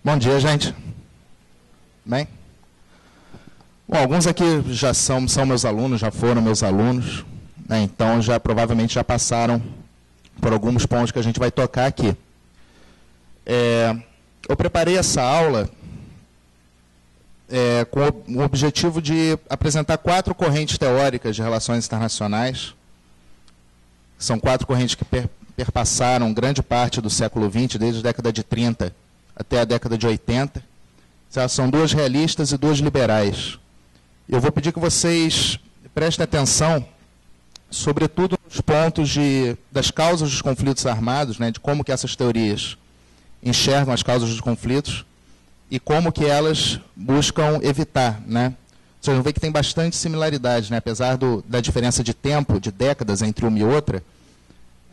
Bom dia, gente. Bem? Bom, alguns aqui já são meus alunos, já foram meus alunos, né? Então provavelmente já passaram por alguns pontos que a gente vai tocar aqui. Eu preparei essa aula com o objetivo de apresentar 4 correntes teóricas de relações internacionais. São 4 correntes que perpassaram grande parte do século XX, desde a década de 30 até a década de 80. São 2 realistas e 2 liberais. Eu vou pedir que vocês prestem atenção, sobretudo nos pontos das causas dos conflitos armados, né, de como que essas teorias enxergam as causas dos conflitos e como que elas buscam evitar, né? Vocês vão ver que tem bastante similaridade, né? Apesar da diferença de tempo, de décadas entre uma e outra,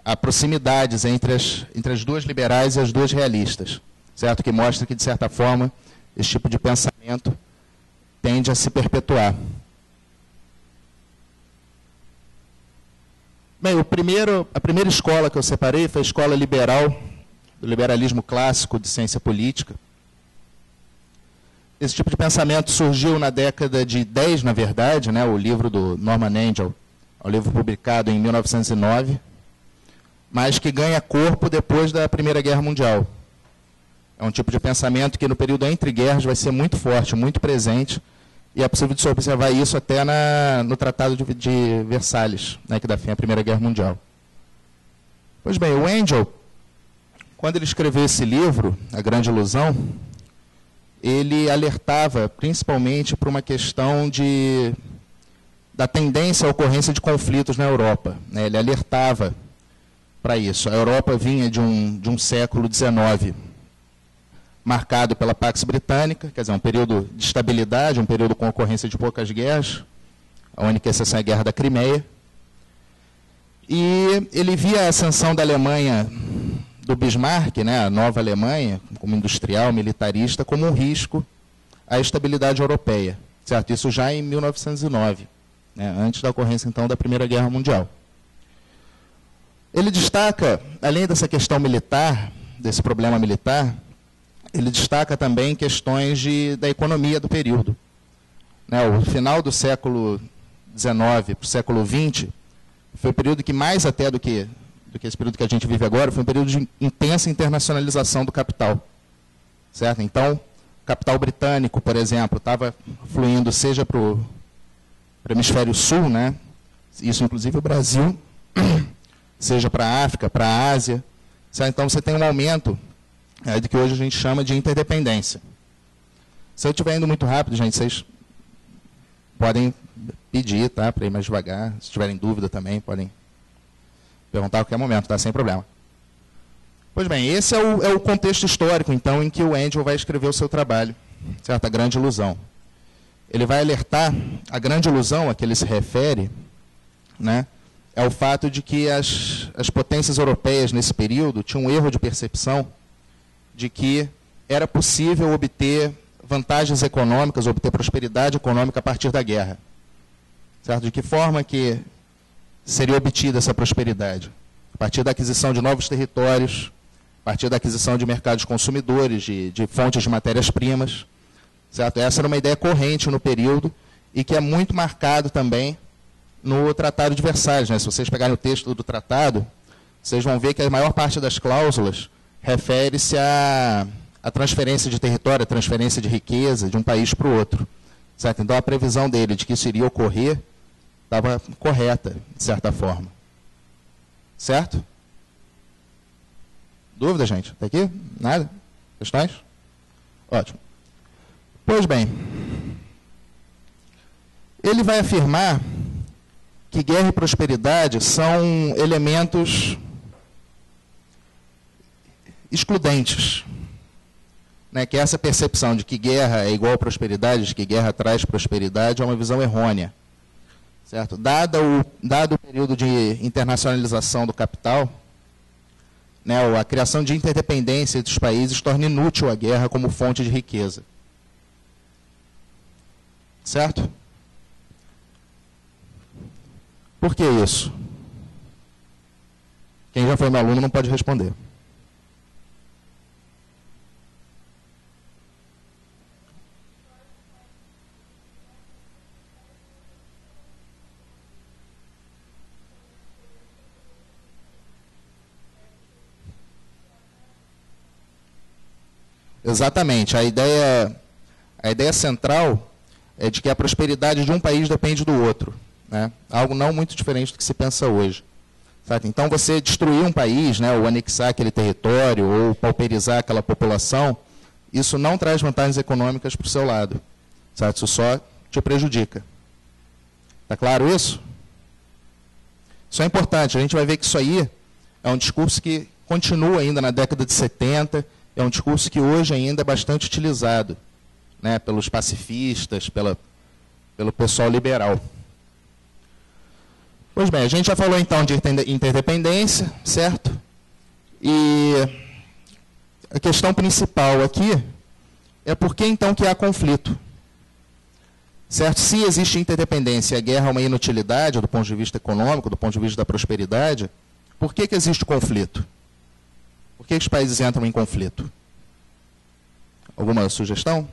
há proximidades entre as 2 liberais e as 2 realistas, certo? Que mostra que, de certa forma, esse tipo de pensamento tende a se perpetuar. Bem, a primeira escola que eu separei foi a escola liberal, do liberalismo clássico de ciência política. Esse tipo de pensamento surgiu na década de 10, na verdade, né, o livro do Norman Angell, um livro publicado em 1909, mas que ganha corpo depois da Primeira Guerra Mundial. É um tipo de pensamento que no período entre guerras vai ser muito forte, muito presente, e é possível de se observar isso até no Tratado de Versalhes, né, que dá fim à Primeira Guerra Mundial. Pois bem, o Angell, quando ele escreveu esse livro, A Grande Ilusão, ele alertava principalmente para uma questão da tendência à ocorrência de conflitos na Europa, né? Ele alertava para isso. A Europa vinha de um século XIX, marcado pela Pax Britânica, quer dizer, um período de estabilidade, um período com ocorrência de poucas guerras, a única exceção é a Guerra da Crimeia. E ele via a ascensão da Alemanha, do Bismarck, né, a nova Alemanha, como industrial, militarista, como um risco à estabilidade europeia, certo? Isso já em 1909, né, antes da ocorrência, então, da Primeira Guerra Mundial. Ele destaca, além dessa questão militar, desse problema militar, ele destaca também questões da economia do período. Né, o final do século XIX para o século XX foi o período que, mais até do que esse período que a gente vive agora, foi um período de intensa internacionalização do capital. Certo? Então, o capital britânico, por exemplo, estava fluindo seja para o hemisfério sul, né, isso inclusive o Brasil, seja para a África, para a Ásia. Certo? Então, você tem um aumento do que hoje a gente chama de interdependência. Se eu estiver indo muito rápido, gente, vocês podem pedir, tá, para ir mais devagar. Se tiverem dúvida também, podem perguntar a qualquer momento, tá, sem problema. Pois bem, esse é o contexto histórico, então, em que o Angell vai escrever o seu trabalho, certo? A Grande Ilusão. Ele vai alertar, a grande ilusão a que ele se refere, né, é o fato de que as potências europeias, nesse período, tinham um erro de percepção de que era possível obter vantagens econômicas, obter prosperidade econômica a partir da guerra. Certo? De que forma que seria obtida essa prosperidade? A partir da aquisição de novos territórios, a partir da aquisição de mercados consumidores, de fontes de matérias-primas. Certo? Essa era uma ideia corrente no período e que é muito marcado também no Tratado de Versalhes. Né? Se vocês pegarem o texto do tratado, vocês vão ver que a maior parte das cláusulas refere-se à transferência de território, à transferência de riqueza de um país para o outro. Certo? Então, a previsão dele de que isso iria ocorrer estava correta, de certa forma. Certo? Dúvida, gente? Está aqui? Nada? Questões? Ótimo. Pois bem, ele vai afirmar que guerra e prosperidade são elementos excludentes, né, que essa percepção de que guerra é igual a prosperidade, de que guerra traz prosperidade, é uma visão errônea. Certo? Dado o período de internacionalização do capital, né, a criação de interdependência entre os países torna inútil a guerra como fonte de riqueza. Certo? Por que isso? Quem já foi meu aluno não pode responder. Exatamente. A ideia central é de que a prosperidade de um país depende do outro, né? Algo não muito diferente do que se pensa hoje. Certo? Então, você destruir um país, né, ou anexar aquele território, ou pauperizar aquela população, isso não traz vantagens econômicas para o seu lado. Certo? Isso só te prejudica. Está claro isso? Isso é importante. A gente vai ver que isso aí é um discurso que continua ainda na década de 70, é um discurso que hoje ainda é bastante utilizado, né, pelos pacifistas, pelo pessoal liberal. Pois bem, a gente já falou então de interdependência, certo? E a questão principal aqui é por que então que há conflito. Certo? Se existe interdependência e a guerra é uma inutilidade do ponto de vista econômico, do ponto de vista da prosperidade, por que existe conflito? Por que os países entram em conflito? Alguma sugestão?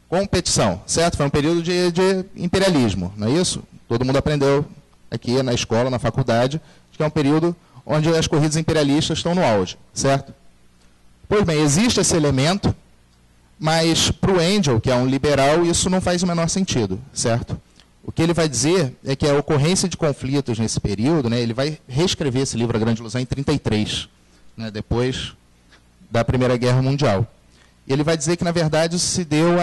Competição, certo? Foi um período de imperialismo, não é isso? Todo mundo aprendeu aqui na escola, na faculdade, que é um período onde as corridas imperialistas estão no auge, certo? Pois bem, existe esse elemento, mas para o Engel, que é um liberal, isso não faz o menor sentido, certo? O que ele vai dizer é que a ocorrência de conflitos nesse período, né, ele vai reescrever esse livro, A Grande Ilusão, em 1933, né, depois da Primeira Guerra Mundial. E ele vai dizer que, na verdade, isso se deve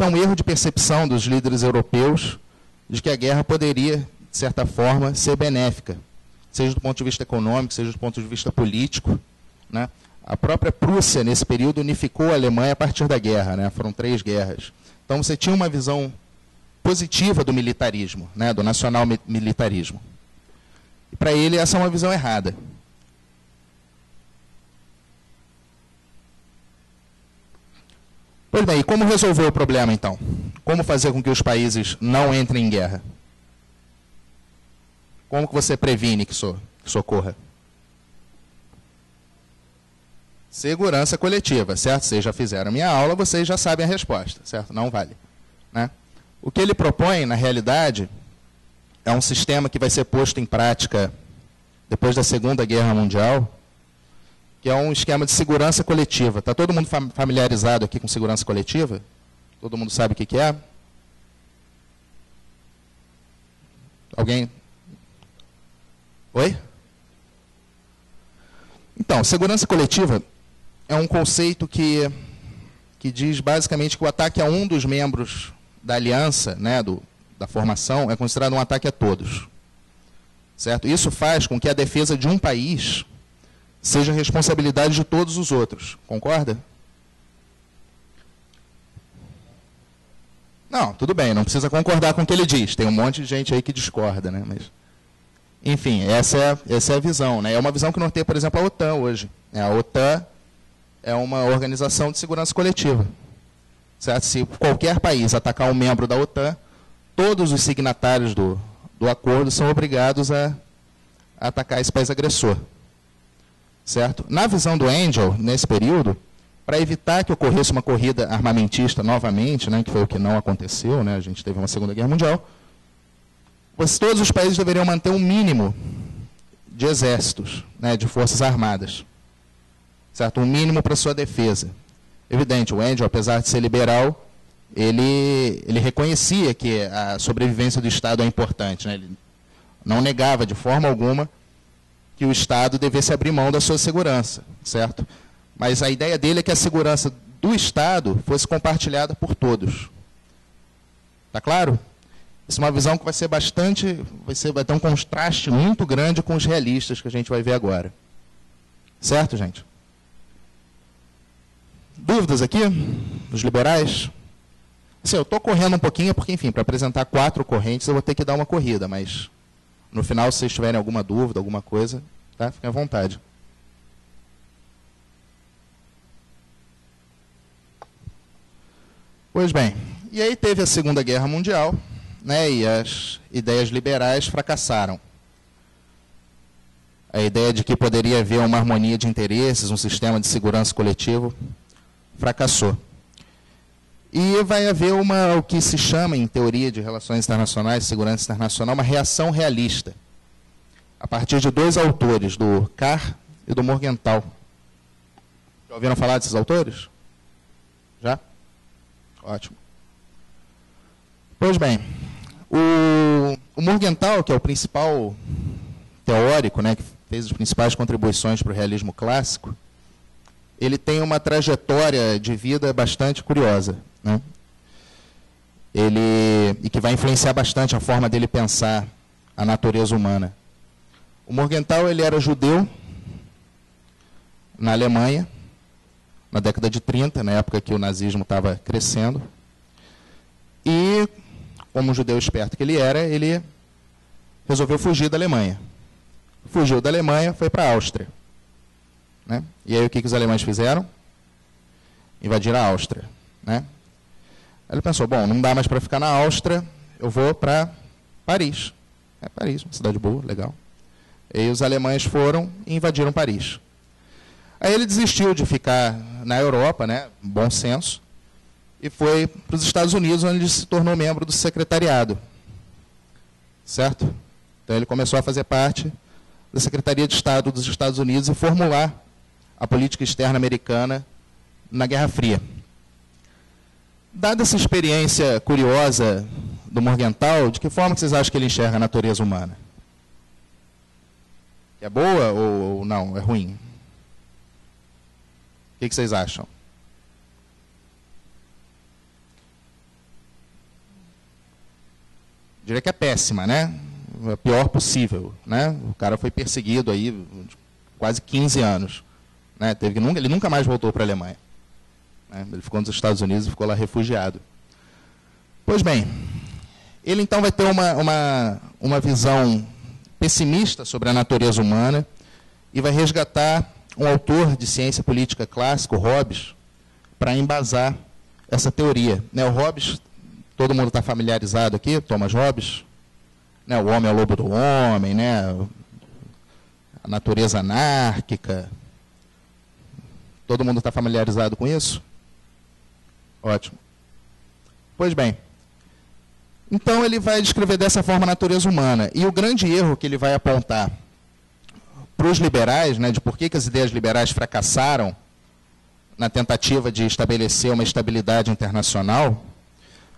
a um erro de percepção dos líderes europeus de que a guerra poderia, de certa forma, ser benéfica, seja do ponto de vista econômico, seja do ponto de vista político, né? A própria Prússia, nesse período, unificou a Alemanha a partir da guerra, né? Foram 3 guerras. Então, você tinha uma visão positiva do militarismo, né? Do nacional-militarismo. E, para ele, essa é uma visão errada. Pois bem, e como resolver o problema, então? Como fazer com que os países não entrem em guerra? Como que você previne que isso ocorra? Segurança coletiva, certo? Vocês já fizeram a minha aula, vocês já sabem a resposta, certo? Não vale, né? O que ele propõe, na realidade, é um sistema que vai ser posto em prática depois da Segunda Guerra Mundial, que é um esquema de segurança coletiva. Está todo mundo familiarizado aqui com segurança coletiva? Todo mundo sabe o que é? Alguém? Oi? Então, segurança coletiva é um conceito que diz basicamente que o ataque a um dos membros da aliança, né, da formação, é considerado um ataque a todos. Certo? Isso faz com que a defesa de um país seja responsabilidade de todos os outros. Concorda? Não, tudo bem, não precisa concordar com o que ele diz. Tem um monte de gente aí que discorda, né? Mas, enfim, essa é a visão, né? É uma visão que norteia, por exemplo, a OTAN hoje. A OTAN é uma organização de segurança coletiva. Certo? Se qualquer país atacar um membro da OTAN, todos os signatários do acordo são obrigados a atacar esse país agressor. Certo? Na visão do Engel, nesse período, para evitar que ocorresse uma corrida armamentista novamente, né, que foi o que não aconteceu, né, a gente teve uma Segunda Guerra Mundial, todos os países deveriam manter um mínimo de exércitos, né, de forças armadas. Certo? Um mínimo para sua defesa. Evidente, o Engel, apesar de ser liberal, ele reconhecia que a sobrevivência do Estado é importante, né? Ele não negava de forma alguma que o Estado devesse abrir mão da sua segurança, certo? Mas a ideia dele é que a segurança do Estado fosse compartilhada por todos. Está claro? Isso é uma visão que vai ter um contraste muito grande com os realistas que a gente vai ver agora. Certo, gente? Dúvidas aqui? Dos liberais? Assim, eu estou correndo um pouquinho, porque, enfim, para apresentar 4 correntes, eu vou ter que dar uma corrida, mas no final, se vocês tiverem alguma dúvida, alguma coisa, tá? Fiquem à vontade. Pois bem, e aí teve a Segunda Guerra Mundial, né, e as ideias liberais fracassaram. A ideia de que poderia haver uma harmonia de interesses, um sistema de segurança coletivo, fracassou. E vai haver o que se chama, em teoria de relações internacionais, segurança internacional, uma reação realista. a partir de dois autores, do Carr e do Morgenthau. Já ouviram falar desses autores? Já? Ótimo. Pois bem, o Morgenthau, que é o principal teórico, né, que fez as principais contribuições para o realismo clássico, ele tem uma trajetória de vida bastante curiosa, né? E que vai influenciar bastante a forma dele pensar a natureza humana. O Morgenthau, ele era judeu na Alemanha, na década de 30, na época que o nazismo estava crescendo. E, como judeu esperto que ele era, ele resolveu fugir da Alemanha. Fugiu da Alemanha, foi para a Áustria. Né? E aí o que os alemães fizeram? Invadiram a Áustria. Né? Aí ele pensou, bom, não dá mais para ficar na Áustria, eu vou para Paris. É Paris, uma cidade boa, legal. E aí os alemães foram e invadiram Paris. Aí ele desistiu de ficar na Europa, né, bom senso, e foi para os Estados Unidos, onde ele se tornou membro do secretariado. Certo? Então ele começou a fazer parte da Secretaria de Estado dos Estados Unidos e formular a política externa americana na Guerra Fria. Dada essa experiência curiosa do Morgenthau, de que forma que vocês acham que ele enxerga a natureza humana? É boa ou não? É ruim? O que vocês acham? Diria que é péssima, né? A pior possível, né? O cara foi perseguido aí quase 15 anos. Né? Ele nunca mais voltou para a Alemanha. Né? Ele ficou nos Estados Unidos e ficou lá refugiado. Pois bem, ele então vai ter uma visão pessimista sobre a natureza humana e vai resgatar um autor de ciência política clássico, Hobbes, para embasar essa teoria. Né? O Hobbes, todo mundo está familiarizado aqui, Thomas Hobbes, né? O homem é o lobo do homem, né? A natureza anárquica. Todo mundo está familiarizado com isso? Ótimo. Pois bem, então ele vai descrever dessa forma a natureza humana. E o grande erro que ele vai apontar para os liberais, né, de por que as ideias liberais fracassaram na tentativa de estabelecer uma estabilidade internacional,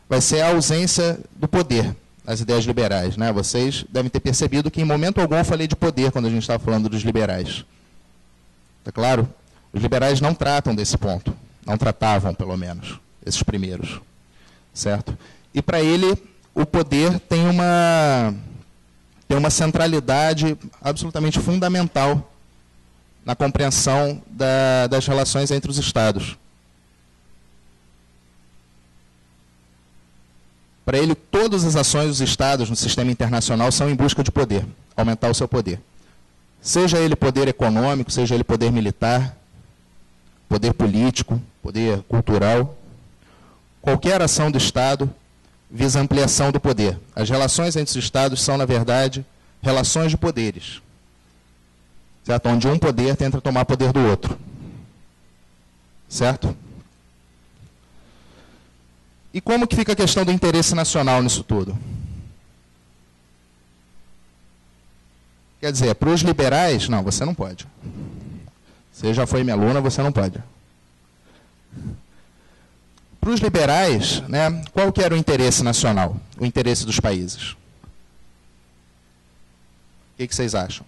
vai ser a ausência do poder, as ideias liberais. Né? Vocês devem ter percebido que em momento algum eu falei de poder quando a gente estava falando dos liberais. Está claro? Os liberais não tratam desse ponto. Não tratavam, pelo menos, esses primeiros. Certo? E para ele, o poder tem uma centralidade absolutamente fundamental na compreensão das relações entre os Estados. Para ele, todas as ações dos Estados no sistema internacional são em busca de poder, aumentar o seu poder. Seja ele poder econômico, seja ele poder militar, poder político, poder cultural. Qualquer ação do Estado visa a ampliação do poder. As relações entre os Estados são, na verdade, relações de poderes. Certo? Onde um poder tenta tomar poder do outro. Certo? E como que fica a questão do interesse nacional nisso tudo? Quer dizer, para os liberais, não, você não pode. Você já foi minha aluna, você não pode. Para os liberais, né, qual que era o interesse nacional? O interesse dos países? O que vocês acham?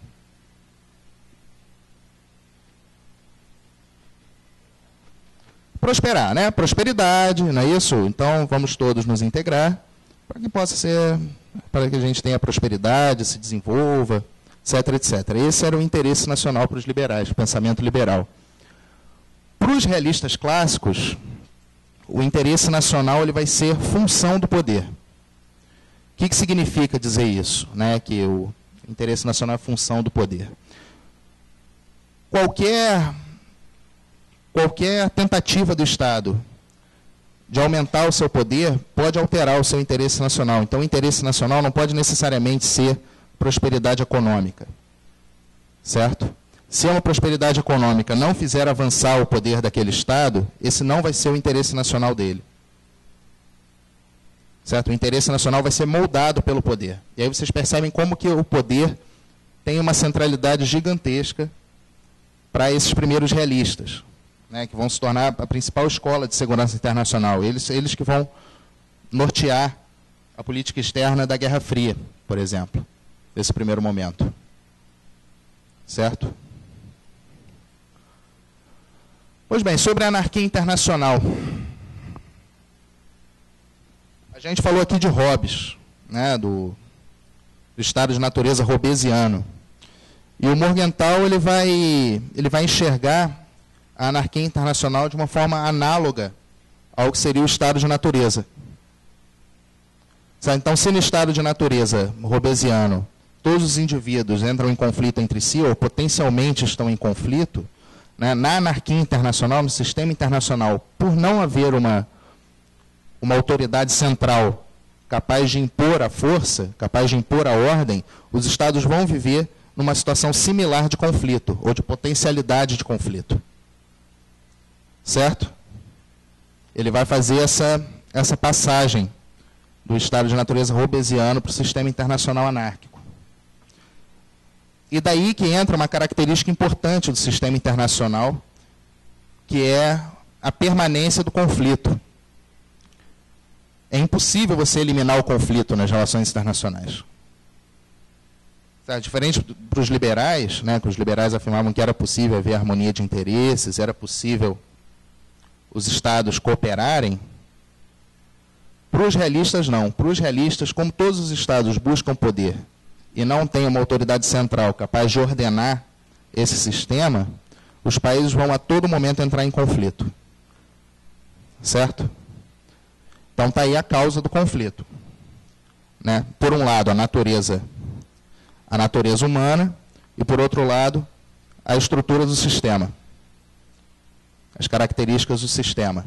Prosperar, né? Prosperidade, não é isso? Então, vamos todos nos integrar para que possa ser, para que a gente tenha prosperidade, se desenvolva, etc, etc. Esse era o interesse nacional para os liberais, o pensamento liberal. Para os realistas clássicos, o interesse nacional ele vai ser função do poder. O que significa dizer isso? Né? Que o interesse nacional é função do poder. Qualquer tentativa do Estado de aumentar o seu poder pode alterar o seu interesse nacional. Então, o interesse nacional não pode necessariamente ser prosperidade econômica. Certo? Se uma prosperidade econômica não fizer avançar o poder daquele Estado, esse não vai ser o interesse nacional dele. Certo? O interesse nacional vai ser moldado pelo poder. E aí vocês percebem como que o poder tem uma centralidade gigantesca para esses primeiros realistas, né, que vão se tornar a principal escola de segurança internacional. Eles que vão nortear a política externa da Guerra Fria, por exemplo, nesse primeiro momento. Certo? Pois bem, sobre a anarquia internacional. A gente falou aqui de Hobbes, né, do estado de natureza hobbesiano. E o Morgenthau ele vai enxergar a anarquia internacional de uma forma análoga ao que seria o estado de natureza. Então, se no estado de natureza hobbesiano todos os indivíduos entram em conflito entre si, ou potencialmente estão em conflito, né, na anarquia internacional, no sistema internacional, por não haver uma autoridade central capaz de impor a força, capaz de impor a ordem, os estados vão viver numa situação similar de conflito, ou de potencialidade de conflito. Certo? Ele vai fazer essa passagem do estado de natureza hobbesiano para o sistema internacional anárquico. E daí que entra uma característica importante do sistema internacional, que é a permanência do conflito. É impossível você eliminar o conflito nas relações internacionais. Diferente para os liberais, né, que os liberais afirmavam que era possível haver harmonia de interesses, era possível os estados cooperarem, para os realistas não. Para os realistas, como todos os estados buscam poder e não têm uma autoridade central capaz de ordenar esse sistema, os países vão a todo momento entrar em conflito. Certo? Então está aí a causa do conflito. Né? Por um lado, a natureza humana, e por outro lado, a estrutura do sistema, as características do sistema.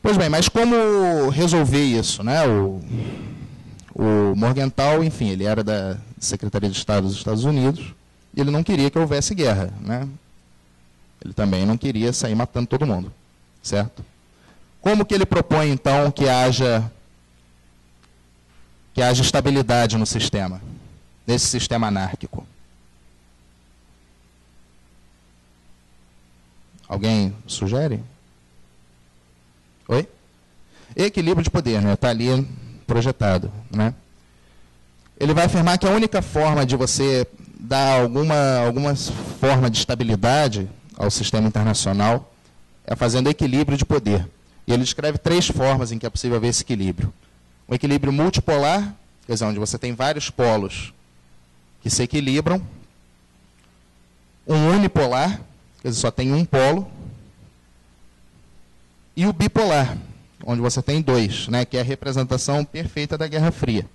Pois bem, mas como resolver isso? Né? O Morgenthau, enfim, ele era da Secretaria de Estado dos Estados Unidos, e ele não queria que houvesse guerra. Né? Ele também não queria sair matando todo mundo. Certo? Como que ele propõe, então, que haja estabilidade no sistema, nesse sistema anárquico? Alguém sugere? Oi? Equilíbrio de poder, né? Está ali projetado. Né? Ele vai afirmar que a única forma de você dar alguma forma de estabilidade ao sistema internacional é fazendo equilíbrio de poder. E ele descreve 3 formas em que é possível haver esse equilíbrio. Um equilíbrio multipolar, quer dizer, onde você tem vários polos que se equilibram. Um unipolar, quer dizer, só tem um polo. E o bipolar, onde você tem 2, né, que é a representação perfeita da Guerra Fria.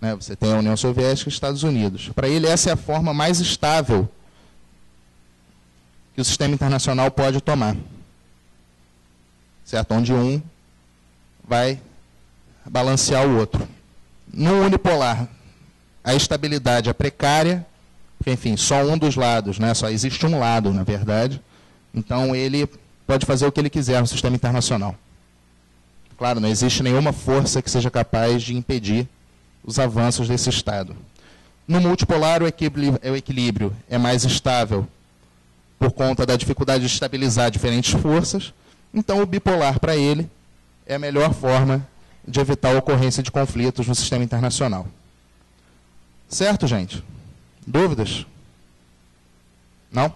Né, você tem a União Soviética e os Estados Unidos. Para ele, essa é a forma mais estável que o sistema internacional pode tomar. Certo? Onde um vai balancear o outro. No unipolar, a estabilidade é precária, porque, enfim, só um dos lados, né? Só existe um lado, na verdade. Então, ele pode fazer o que ele quiser no sistema internacional. Claro, não existe nenhuma força que seja capaz de impedir os avanços desse Estado. No multipolar, o equilíbrio é mais estável por conta da dificuldade de estabilizar diferentes forças. Então, o bipolar, para ele, é a melhor forma de evitar a ocorrência de conflitos no sistema internacional. Certo, gente? Dúvidas? Não?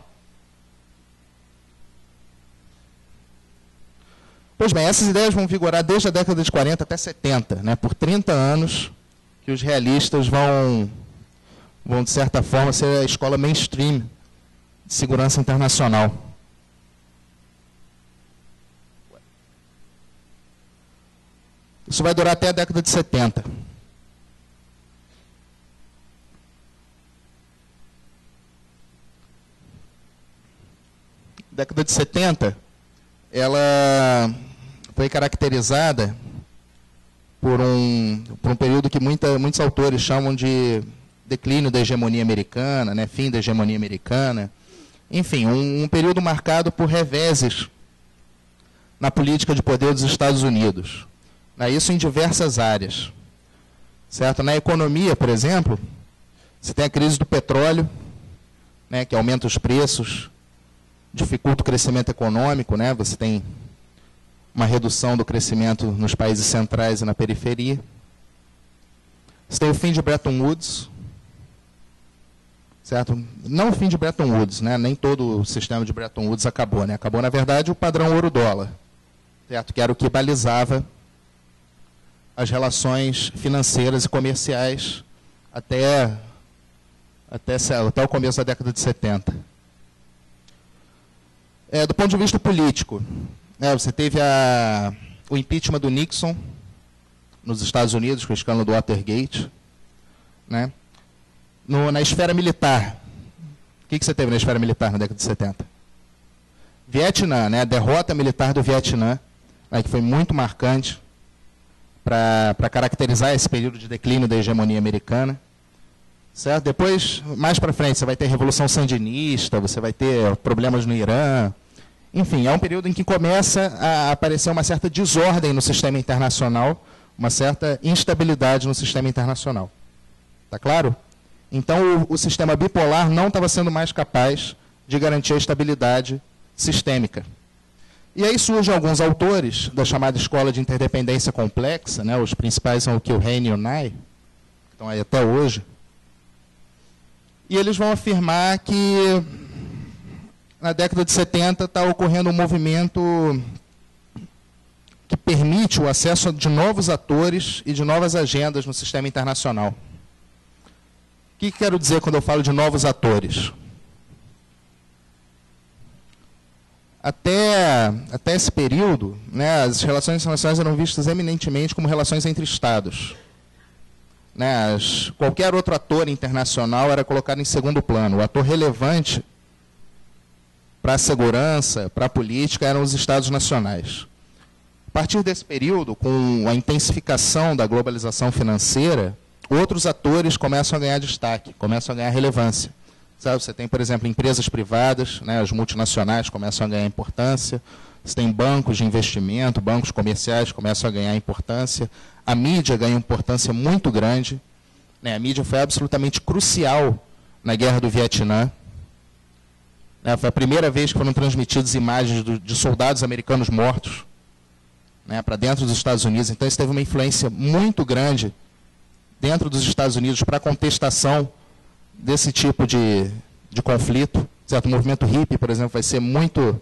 Pois bem, essas ideias vão vigorar desde a década de 40 até 70, né? Por 30 anos que os realistas vão, de certa forma, ser a escola mainstream de segurança internacional. Isso vai durar até a década de 70. A década de 70, ela foi caracterizada por um período que muitos autores chamam de declínio da hegemonia americana, né, fim da hegemonia americana. Enfim, um período marcado por reveses na política de poder dos Estados Unidos. Isso em diversas áreas. Certo? Na economia, por exemplo, Você tem a crise do petróleo, né, que aumenta os preços, dificulta o crescimento econômico, né? Você tem uma redução do crescimento nos países centrais e na periferia. Você tem o fim de Bretton Woods, certo? Não o fim de Bretton Woods, né? Nem todo o sistema de Bretton Woods acabou, né? Acabou, na verdade, o padrão ouro-dólar, certo? Que era o que balizava as relações financeiras e comerciais até o começo da década de 70. Do ponto de vista político, você teve o impeachment do Nixon nos Estados Unidos, com o escândalo do Watergate. Né? Na esfera militar, o que você teve na esfera militar na década de 70? Vietnã, né? A derrota militar do Vietnã, né, que foi muito marcante para caracterizar esse período de declínio da hegemonia americana. Certo? Depois, mais para frente, você vai ter a Revolução Sandinista, você vai ter problemas no Irã. Enfim, é um período em que começa a aparecer uma certa desordem no sistema internacional, uma certa instabilidade no sistema internacional. Está claro? Então, o sistema bipolar não estava sendo mais capaz de garantir a estabilidade sistêmica. E aí surgem alguns autores da chamada escola de interdependência complexa, né? Os principais são o Kilhane e o Nye, que estão aí até hoje. E eles vão afirmar que na década de 70 está ocorrendo um movimento que permite o acesso de novos atores e de novas agendas no sistema internacional. O que quero dizer quando eu falo de novos atores? Até esse período, né, as relações internacionais eram vistas eminentemente como relações entre Estados. Né, qualquer outro ator internacional era colocado em segundo plano. O ator relevante para a segurança, para a política, eram os Estados nacionais. A partir desse período, com a intensificação da globalização financeira, outros atores começam a ganhar destaque, começam a ganhar relevância. Sabe, você tem, por exemplo, empresas privadas, né, as multinacionais começam a ganhar importância, você tem bancos de investimento, bancos comerciais começam a ganhar importância, a mídia ganha importância muito grande, né, a mídia foi absolutamente crucial na Guerra do Vietnã, né, foi a primeira vez que foram transmitidas imagens de soldados americanos mortos, né, para dentro dos Estados Unidos, então isso teve uma influência muito grande dentro dos Estados Unidos para a contestação desse tipo de conflito. Certo? O movimento hippie, por exemplo, vai ser muito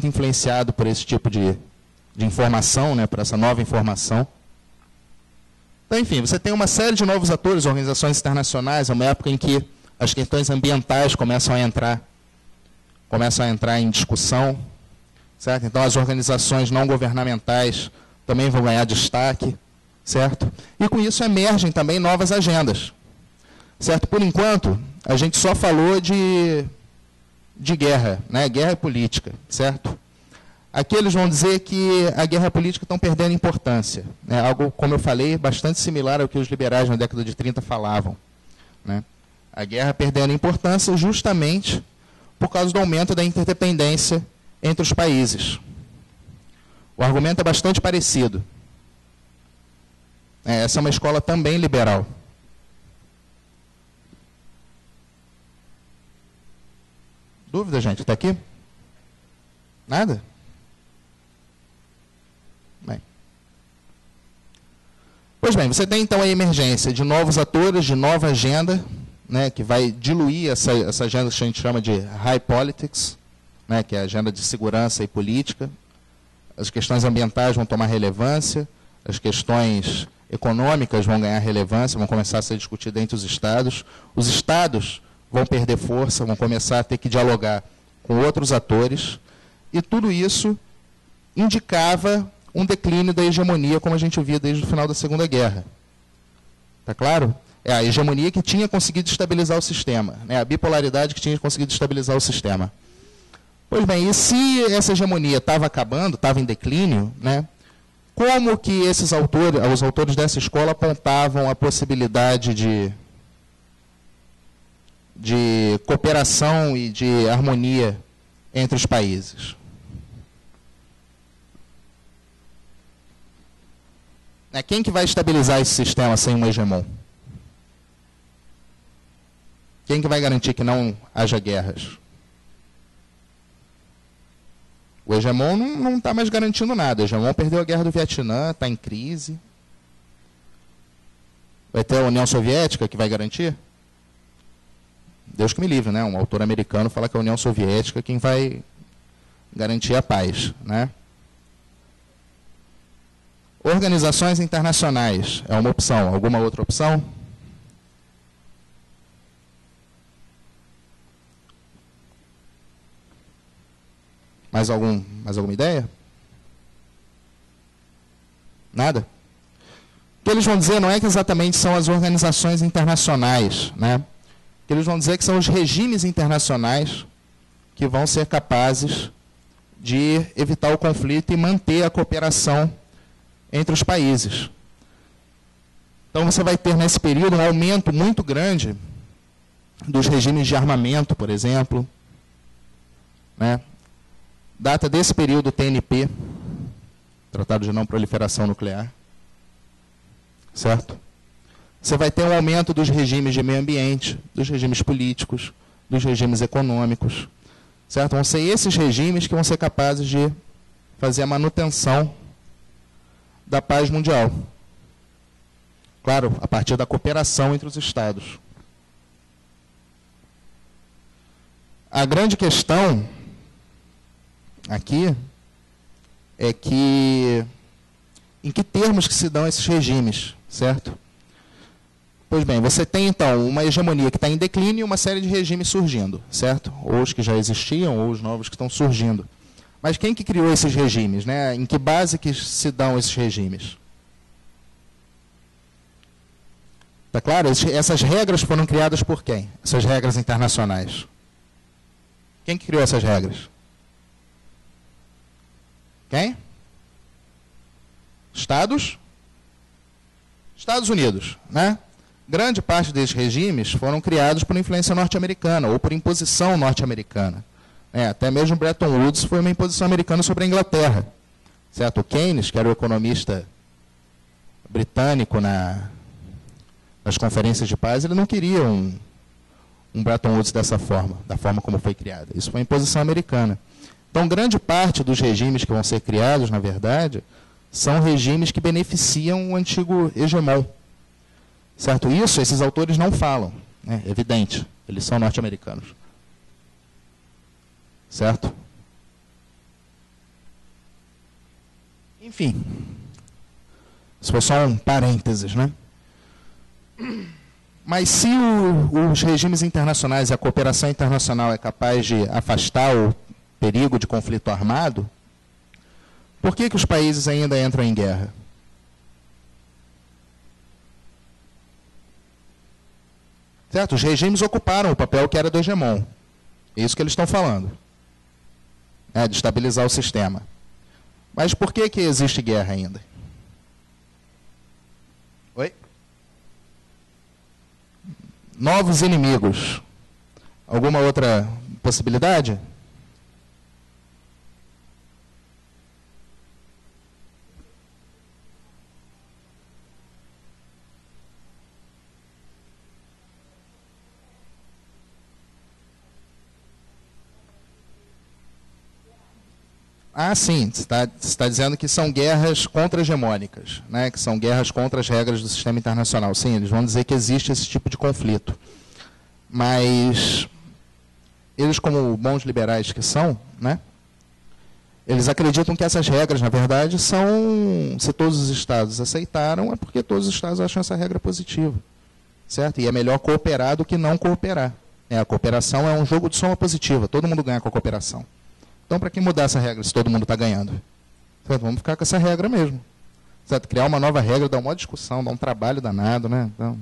influenciado por esse tipo de informação, né, por essa nova informação. Então, enfim, você tem uma série de novos atores, organizações internacionais, é uma época em que as questões ambientais começam a entrar em discussão. Certo? Então, as organizações não governamentais também vão ganhar destaque. Certo? E com isso emergem também novas agendas. Certo? Por enquanto, a gente só falou de guerra, né? Guerra e política, certo? Aqui eles vão dizer que a guerra e a política estão perdendo importância. Né? Algo, como eu falei, bastante similar ao que os liberais na década de 30 falavam. Né? A guerra perdendo importância justamente por causa do aumento da interdependência entre os países. O argumento é bastante parecido. Essa é uma escola também liberal. Dúvida, gente? Está aqui? Nada? Bem. Pois bem, você tem então a emergência de novos atores, de nova agenda, né, que vai diluir essa agenda que a gente chama de high politics, né, que é a agenda de segurança e política. As questões ambientais vão tomar relevância, as questões econômicas vão ganhar relevância, vão começar a ser discutidas entre os estados vão perder força, vão começar a ter que dialogar com outros atores, e tudo isso indicava um declínio da hegemonia, como a gente via desde o final da Segunda Guerra. Está claro? É a hegemonia que tinha conseguido estabilizar o sistema, né? A bipolaridade que tinha conseguido estabilizar o sistema. Pois bem, e se essa hegemonia estava acabando, estava em declínio, né? Como que os autores dessa escola apontavam a possibilidade de cooperação e de harmonia entre os países? Quem que vai estabilizar esse sistema sem um hegemon? Quem que vai garantir que não haja guerras? O hegemon não está mais garantindo nada. O hegemon perdeu a guerra do Vietnã, está em crise. Vai ter a União Soviética que vai garantir? Deus que me livre, né? Um autor americano fala que a União Soviética é quem vai garantir a paz, né? Organizações internacionais é uma opção. Alguma outra opção? Mais alguma ideia? Nada? O que eles vão dizer não é que exatamente são as organizações internacionais, né? O que eles vão dizer que são os regimes internacionais que vão ser capazes de evitar o conflito e manter a cooperação entre os países. Então você vai ter nesse período um aumento muito grande dos regimes de armamento, por exemplo, né? Data desse período TNP, Tratado de Não Proliferação Nuclear, certo? Você vai ter um aumento dos regimes de meio ambiente, dos regimes políticos, dos regimes econômicos, certo? Vão ser esses regimes que vão ser capazes de fazer a manutenção da paz mundial. Claro, a partir da cooperação entre os Estados. A grande questão aqui é que em que termos que se dão esses regimes, certo? Pois bem, você tem então uma hegemonia que está em declínio e uma série de regimes surgindo, certo? Ou os que já existiam, ou os novos que estão surgindo. Mas quem que criou esses regimes, né? Em que base que se dão esses regimes? Tá claro? Essas regras foram criadas por quem? Essas regras internacionais. Quem que criou essas regras? Quem? Estados Unidos, né? Grande parte desses regimes foram criados por influência norte-americana ou por imposição norte-americana. Até mesmo Bretton Woods foi uma imposição americana sobre a Inglaterra. Certo? O Keynes, que era o economista britânico nas conferências de paz, ele não queria um Bretton Woods dessa forma, da forma como foi criada. Isso foi imposição americana. Então, grande parte dos regimes que vão ser criados, na verdade, são regimes que beneficiam o antigo hegemon. Certo? Isso, esses autores não falam. É evidente, eles são norte-americanos. Certo? Enfim, isso foi só um parênteses, né? Mas se os regimes internacionais e a cooperação internacional é capaz de afastar o perigo de conflito armado, por que os países ainda entram em guerra? Certo? Os regimes ocuparam o papel que era do hegemon. É isso que eles estão falando. De estabilizar o sistema. Mas por que existe guerra ainda? Oi? Novos inimigos. Alguma outra possibilidade? Ah, sim, você está dizendo que são guerras contra-hegemônicas, né? Que são guerras contra as regras do sistema internacional. Sim, eles vão dizer que existe esse tipo de conflito. Mas eles, como bons liberais que são, né? Eles acreditam que essas regras, na verdade, são... Se todos os estados aceitaram, é porque todos os estados acham essa regra positiva. Certo? E é melhor cooperar do que não cooperar. A cooperação é um jogo de soma positiva. Todo mundo ganha com a cooperação. Então, para que mudar essa regra se todo mundo está ganhando? Certo? Vamos ficar com essa regra mesmo. Certo? Criar uma nova regra dá uma discussão, dá um trabalho danado, né? Então,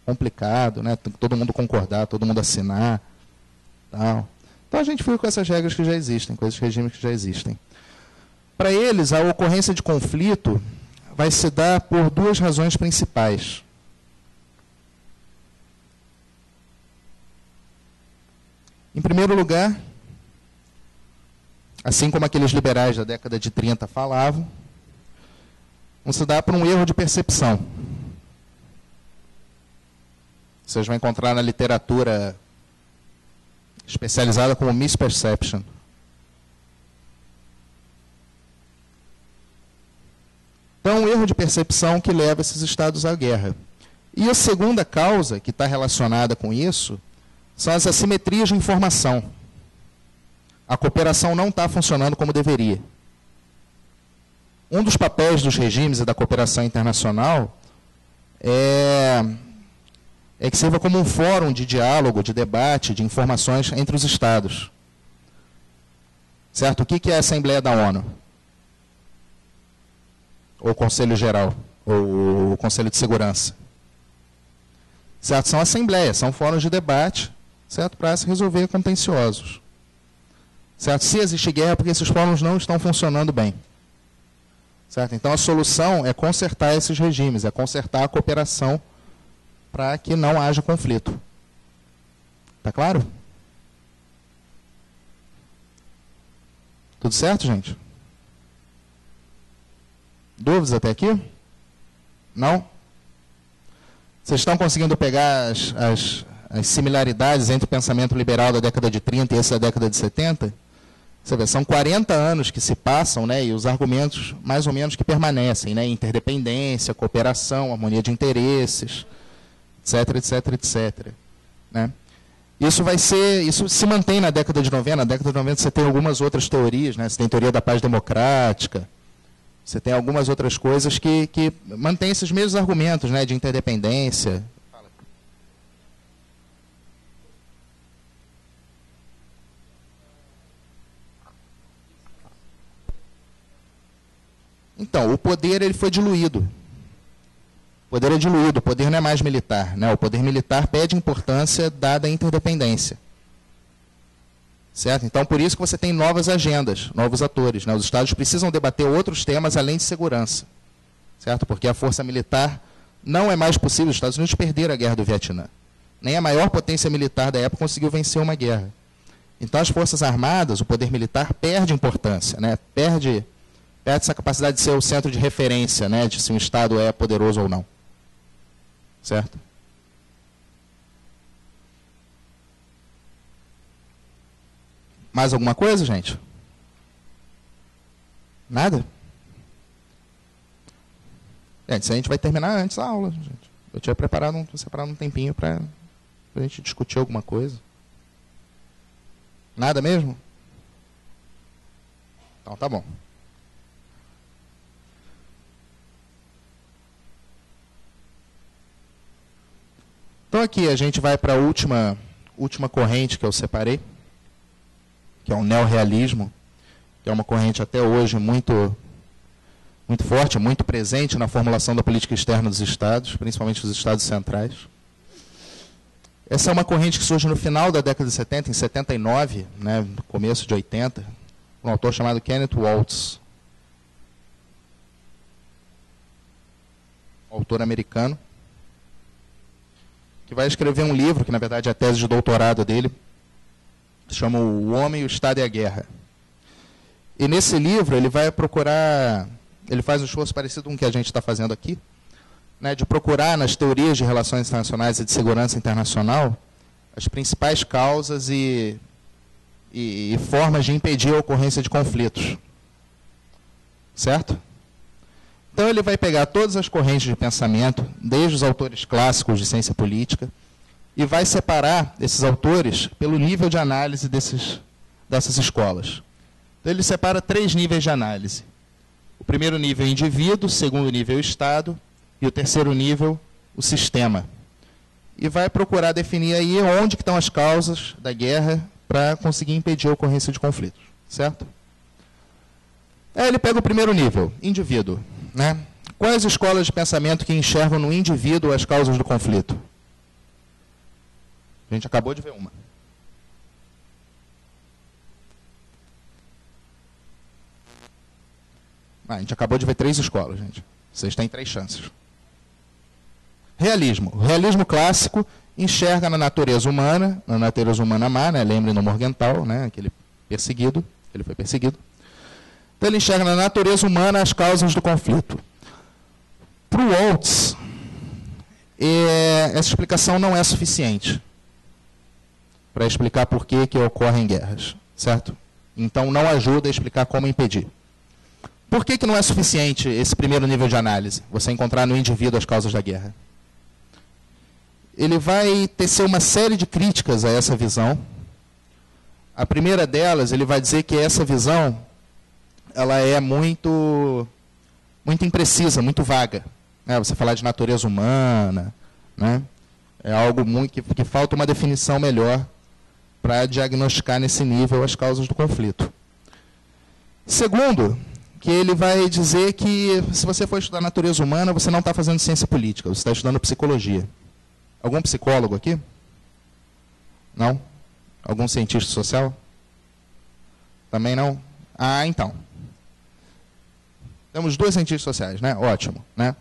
complicado, né? Tem que todo mundo concordar, todo mundo assinar. Tal. Então a gente fica com essas regras que já existem, com esses regimes que já existem. Para eles, a ocorrência de conflito vai se dar por duas razões principais. Em primeiro lugar, assim como aqueles liberais da década de 30 falavam, vão se dar por um erro de percepção. vocês vão encontrar na literatura especializada como misperception. Então, um erro de percepção que leva esses estados à guerra. E a segunda causa, que está relacionada com isso, são as assimetrias de informação. A cooperação não está funcionando como deveria. Um dos papéis dos regimes e da cooperação internacional é que sirva como um fórum de diálogo, de debate, de informações entre os Estados. Certo? O que é a Assembleia da ONU? Ou o Conselho Geral? Ou o Conselho de Segurança? Certo? São assembleias, são fóruns de debate, certo? Para se resolver contenciosos. Certo? Se existe guerra, é porque esses fóruns não estão funcionando bem. Certo? Então, a solução é consertar esses regimes, é consertar a cooperação para que não haja conflito. Está claro? Tudo certo, gente? Dúvidas até aqui? Não? Vocês estão conseguindo pegar as similaridades entre o pensamento liberal da década de 30 e esse da década de 70? Você vê, são 40 anos que se passam, né, e os argumentos mais ou menos que permanecem, né, interdependência, cooperação, harmonia de interesses, etc, etc, etc. Né? Isso se mantém na década de 90. Na década de 90 você tem algumas outras teorias, né? Você tem a teoria da paz democrática, você tem algumas outras coisas que mantêm esses mesmos argumentos, né, de interdependência. Então, o poder ele foi diluído. O poder é diluído, o poder não é mais militar. Né? O poder militar perde importância dada a interdependência. Certo? Então, por isso que você tem novas agendas, novos atores. Né? Os Estados precisam debater outros temas além de segurança. Certo? Porque a força militar não é mais possível. Os Estados Unidos perderam a guerra do Vietnã. Nem a maior potência militar da época conseguiu vencer uma guerra. Então, as forças armadas, o poder militar, perde importância. Né? Perde essa capacidade de ser o centro de referência, né? De se um Estado é poderoso ou não. Certo? Mais alguma coisa, gente? Nada? Gente, se a gente vai terminar antes a aula, gente. Eu tinha separado um tempinho para a gente discutir alguma coisa. Nada mesmo? Então tá bom. Então aqui a gente vai para a última corrente que eu separei, que é o neorrealismo, que é uma corrente até hoje muito forte, muito presente na formulação da política externa dos Estados, principalmente dos Estados centrais. Essa é uma corrente que surge no final da década de 70, em 79, né, no começo de 80, um autor chamado Kenneth Waltz, um autor americano, que vai escrever um livro, que na verdade é a tese de doutorado dele, que se chama O Homem, o Estado e a Guerra. E nesse livro ele vai procurar, ele faz um esforço parecido com o que a gente está fazendo aqui, né, de procurar nas teorias de relações internacionais e de segurança internacional as principais causas e formas de impedir a ocorrência de conflitos. Certo? Então ele vai pegar todas as correntes de pensamento, desde os autores clássicos de ciência política, e vai separar esses autores pelo nível de análise dessas escolas. Então ele separa 3 níveis de análise. O primeiro nível é o indivíduo, o segundo nível é o Estado, e o terceiro nível, o sistema. E vai procurar definir aí onde que estão as causas da guerra para conseguir impedir a ocorrência de conflitos. Certo? Aí ele pega o primeiro nível, indivíduo. Né? Quais escolas de pensamento que enxergam no indivíduo as causas do conflito? A gente acabou de ver uma. A gente acabou de ver 3 escolas, gente. Vocês têm 3 chances. Realismo. O realismo clássico enxerga na natureza humana má, né? Lembrem do Morgenthau, né? Aquele perseguido, ele foi perseguido. Então ele enxerga na natureza humana as causas do conflito. Para o Waltz, essa explicação não é suficiente para explicar por que ocorrem guerras, certo? Então, não ajuda a explicar como impedir. Por que não é suficiente esse primeiro nível de análise? Você encontrar no indivíduo as causas da guerra. Ele vai tecer uma série de críticas a essa visão. A primeira delas, ele vai dizer que essa visão ela é muito imprecisa, muito vaga. Você falar de natureza humana, né? É algo muito que falta uma definição melhor para diagnosticar nesse nível as causas do conflito. Segundo, que ele vai dizer que se você for estudar natureza humana, você não está fazendo ciência política, você está estudando psicologia. Algum psicólogo aqui? Não? Algum cientista social? Também não? Ah, então. Temos 2 cientistas sociais, né? Ótimo, né?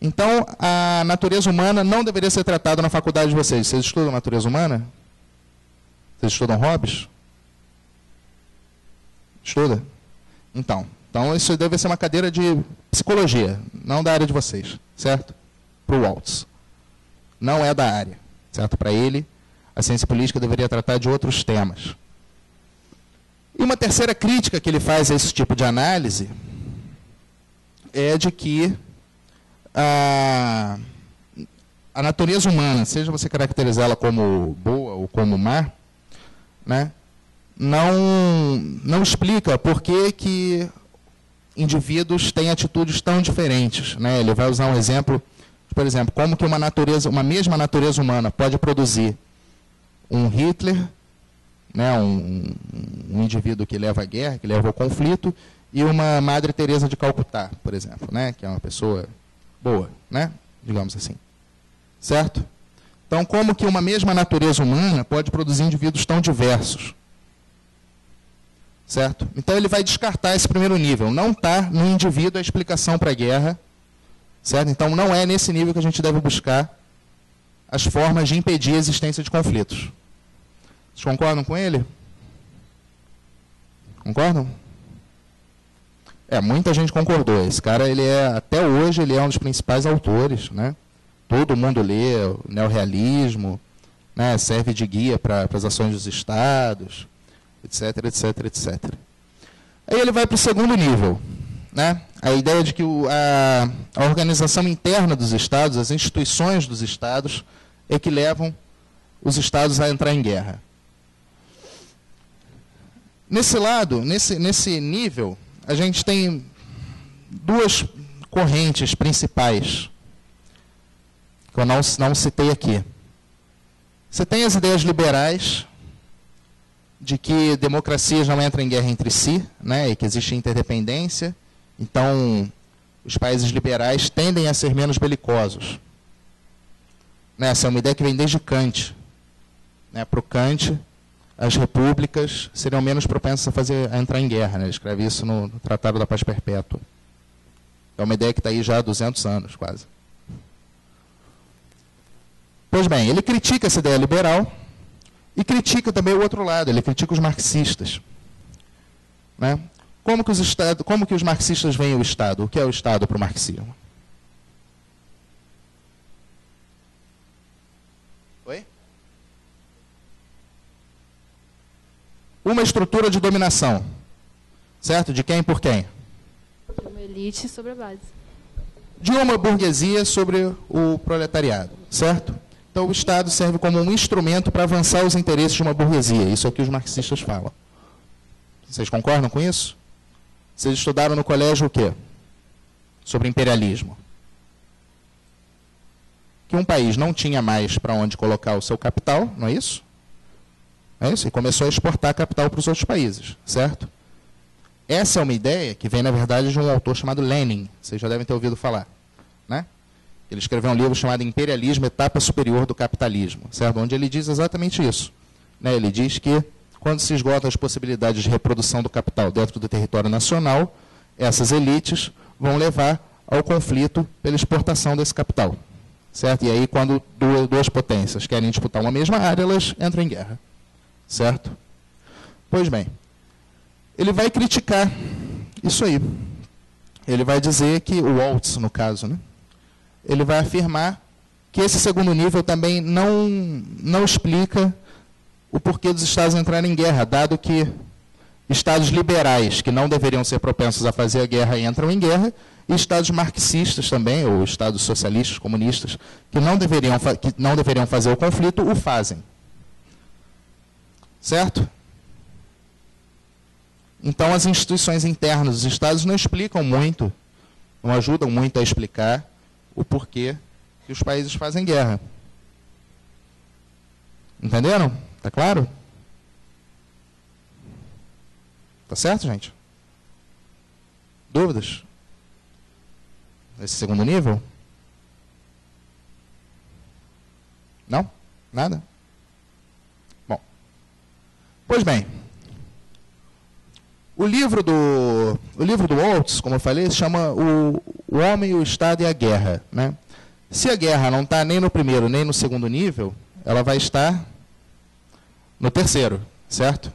Então, a natureza humana não deveria ser tratada na faculdade de vocês. Vocês estudam natureza humana? Vocês estudam Hobbes? Estuda? Então, isso deve ser uma cadeira de psicologia, não da área de vocês, certo? Para o Waltz. Não é da área, certo? Para ele, a ciência política deveria tratar de outros temas. E uma terceira crítica que ele faz a esse tipo de análise é de que a natureza humana, seja você caracterizá-la como boa ou como má, né, não explica por que indivíduos têm atitudes tão diferentes. Né? Ele vai usar um exemplo, por exemplo, como que uma mesma natureza humana pode produzir um Hitler, né, um indivíduo que leva à guerra, que leva ao conflito, e uma Madre Teresa de Calcutá, por exemplo, né, que é uma pessoa boa, né, digamos assim. Certo? Então, como que uma mesma natureza humana pode produzir indivíduos tão diversos? Certo? Então, ele vai descartar esse primeiro nível. Não está no indivíduo a explicação para a guerra. Certo? Então, não é nesse nível que a gente deve buscar as formas de impedir a existência de conflitos. Vocês concordam com ele? Concordam? Muita gente concordou. Esse cara, até hoje, ele é um dos principais autores, né? Todo mundo lê o neorrealismo, né? Serve de guia para as ações dos estados, etc, etc, etc. Aí ele vai para o segundo nível, né? A ideia de que a organização interna dos estados, as instituições dos estados, é que levam os estados a entrar em guerra. Nesse lado, nesse nível, a gente tem 2 correntes principais, que eu não citei aqui. Você tem as ideias liberais, de que democracias não entram em guerra entre si, né, e que existe interdependência. Então, os países liberais tendem a ser menos belicosos. Né, essa é uma ideia que vem desde Kant. Né, para o Kant, as repúblicas seriam menos propensas a entrar em guerra. Né, ele escreve isso no Tratado da Paz Perpétua. É uma ideia que está aí já há 200 anos, quase. Pois bem, ele critica essa ideia liberal e critica também o outro lado, ele critica os marxistas. Né? Como que os marxistas veem o Estado? O que é o Estado para o marxismo? Oi? Uma estrutura de dominação. Certo? De quem por quem? De uma elite sobre a base. De uma burguesia sobre o proletariado. Certo? Então, o Estado serve como um instrumento para avançar os interesses de uma burguesia. Isso é o que os marxistas falam. Vocês concordam com isso? Vocês estudaram no colégio o quê? Sobre imperialismo. Que um país não tinha mais para onde colocar o seu capital, não é isso? É isso? E começou a exportar capital para os outros países, certo? Essa é uma ideia que vem, na verdade, de um autor chamado Lenin. Vocês já devem ter ouvido falar. Né? Ele escreveu um livro chamado Imperialismo, Etapa Superior do Capitalismo, certo? Onde ele diz exatamente isso. Né? Ele diz que, quando se esgotam as possibilidades de reprodução do capital dentro do território nacional, essas elites vão levar ao conflito pela exportação desse capital. Certo? E aí, quando 2 potências querem disputar uma mesma área, elas entram em guerra. Certo? Pois bem, ele vai criticar isso aí. Ele vai dizer que, o Waltz, no caso, né? Ele vai afirmar que esse segundo nível também não explica o porquê dos estados entrarem em guerra, dado que estados liberais, que não deveriam ser propensos a fazer a guerra, entram em guerra, e estados marxistas também, ou estados socialistas, comunistas, que não deveriam fazer o conflito, o fazem. Certo? Então, as instituições internas dos estados não explicam muito, não ajudam muito a explicar o porquê que os países fazem guerra. Entenderam? Tá claro? Tá certo, gente? Dúvidas? Esse segundo nível? Não? Nada? Bom. Pois bem. O livro do Waltz, como eu falei, se chama O Homem, o Estado e a Guerra, né? Se a guerra não está nem no primeiro nem no segundo nível, ela vai estar no terceiro, certo?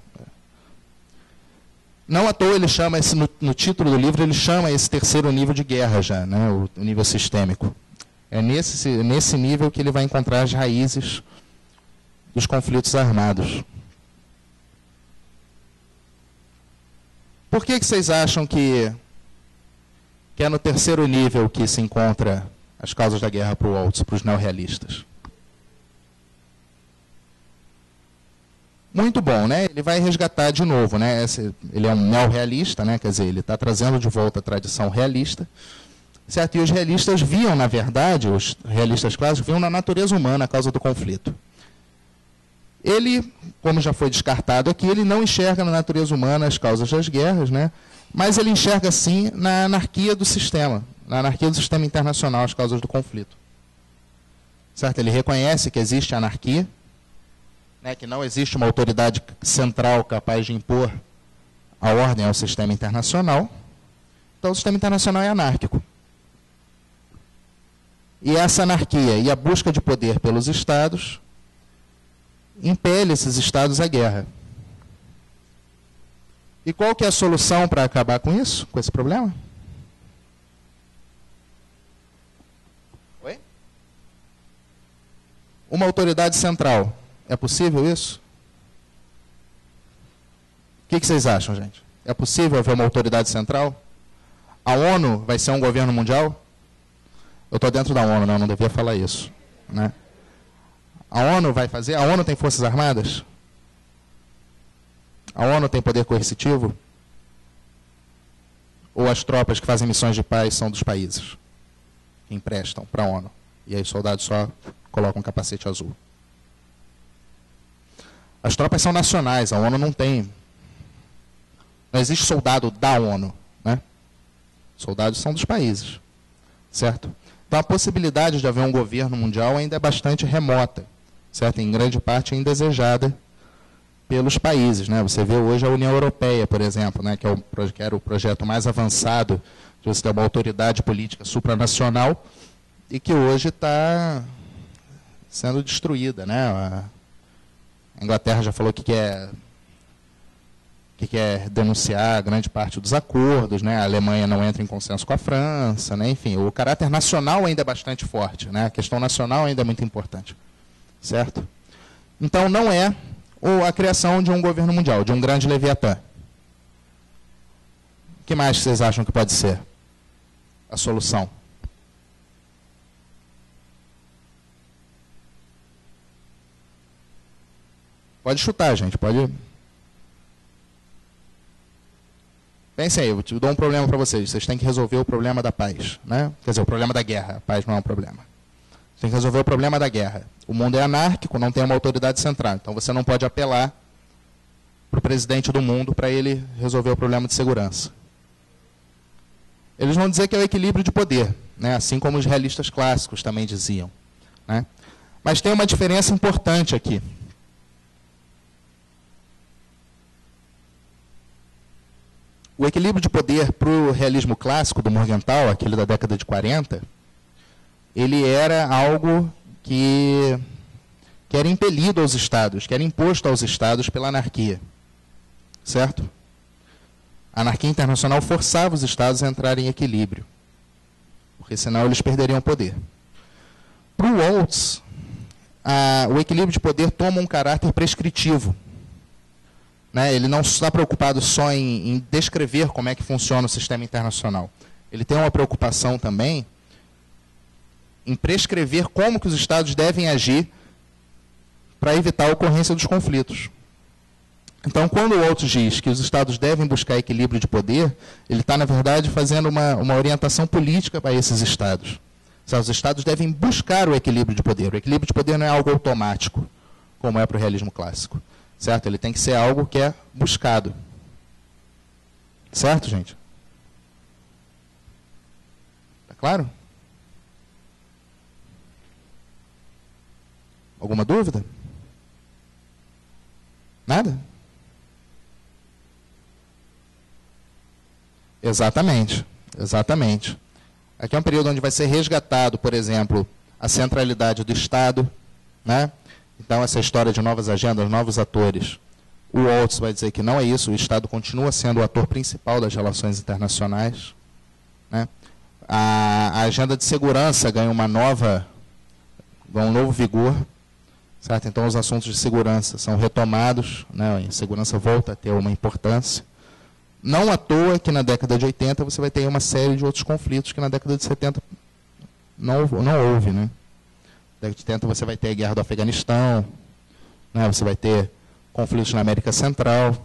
Não à toa ele chama, no título do livro, ele chama esse terceiro nível de guerra já, né? O nível sistêmico. É nesse nível que ele vai encontrar as raízes dos conflitos armados. Por que vocês acham que é no terceiro nível que se encontra as causas da guerra para o Waltz, para os neorrealistas? Muito bom, né? Ele vai resgatar de novo, né? Ele é um neorrealista, né? Quer dizer, ele está trazendo de volta a tradição realista, certo? E os realistas viam, na verdade, os realistas clássicos viam na natureza humana a causa do conflito. Ele, como já foi descartado aqui, ele não enxerga na natureza humana as causas das guerras, né? Mas ele enxerga, sim, na anarquia do sistema internacional as causas do conflito. Certo? Ele reconhece que existe anarquia, né, que não existe uma autoridade central capaz de impor a ordem ao sistema internacional. Então, o sistema internacional é anárquico. E essa anarquia e a busca de poder pelos estados impele esses estados à guerra. E qual que é a solução para acabar com isso, com esse problema? Oi? Uma autoridade central. É possível isso? O que vocês acham, gente? É possível haver uma autoridade central? A ONU vai ser um governo mundial? Eu estou dentro da ONU, não devia falar isso, né? A ONU vai fazer? A ONU tem forças armadas? A ONU tem poder coercitivo? Ou as tropas que fazem missões de paz são dos países que emprestam para a ONU? E aí os soldados só colocam um capacete azul. As tropas são nacionais, a ONU não tem. Não existe soldado da ONU, né? Soldados são dos países, certo? Então a possibilidade de haver um governo mundial ainda é bastante remota, certo? Em grande parte indesejada pelos países, né? Você vê hoje a União Europeia, por exemplo, né? Que era o projeto mais avançado de você ter uma autoridade política supranacional e que hoje está sendo destruída, né? A Inglaterra já falou que quer denunciar grande parte dos acordos, né? A Alemanha não entra em consenso com a França, né? Enfim, o caráter nacional ainda é bastante forte, né? A questão nacional ainda é muito importante, certo? Então não é a criação de um governo mundial, de um grande Leviatã. O que mais vocês acham que pode ser a solução? Pode chutar, gente, pode. Pensem aí, eu dou um problema para vocês. Vocês têm que resolver o problema da paz, né? Quer dizer, o problema da guerra. A paz não é um problema. Você tem que resolver o problema da guerra. O mundo é anárquico, não tem uma autoridade central. Então você não pode apelar para o presidente do mundo para ele resolver o problema de segurança. Eles vão dizer que é o equilíbrio de poder, né? Assim como os realistas clássicos também diziam, né? Mas tem uma diferença importante aqui. O equilíbrio de poder para o realismo clássico do Morgenthau, aquele da década de 40, ele era algo que era impelido aos estados, que era imposto aos estados pela anarquia. Certo? A anarquia internacional forçava os estados a entrarem em equilíbrio, porque senão eles perderiam poder. Para o Waltz, o equilíbrio de poder toma um caráter prescritivo. Né? Ele não está preocupado só em descrever como é que funciona o sistema internacional. Ele tem uma preocupação também em prescrever como que os Estados devem agir para evitar a ocorrência dos conflitos. Então, quando o Waltz diz que os Estados devem buscar equilíbrio de poder, ele está, na verdade, fazendo uma orientação política para esses Estados. Os Estados devem buscar o equilíbrio de poder. O equilíbrio de poder não é algo automático, como é para o realismo clássico. Certo? Ele tem que ser algo que é buscado. Certo, gente? Está claro? Alguma dúvida? Nada? Exatamente. Exatamente. Aqui é um período onde vai ser resgatado, por exemplo, a centralidade do Estado, né? Então, essa história de novas agendas, novos atores, o Waltz vai dizer que não é isso, o Estado continua sendo o ator principal das relações internacionais. Né? A agenda de segurança ganha um novo vigor, certo? Então, os assuntos de segurança são retomados, né? A segurança volta a ter uma importância. Não à toa que na década de 80 você vai ter uma série de outros conflitos que na década de 70 não houve, né? Na década de 80 você vai ter a guerra do Afeganistão, né? Você vai ter conflitos na América Central.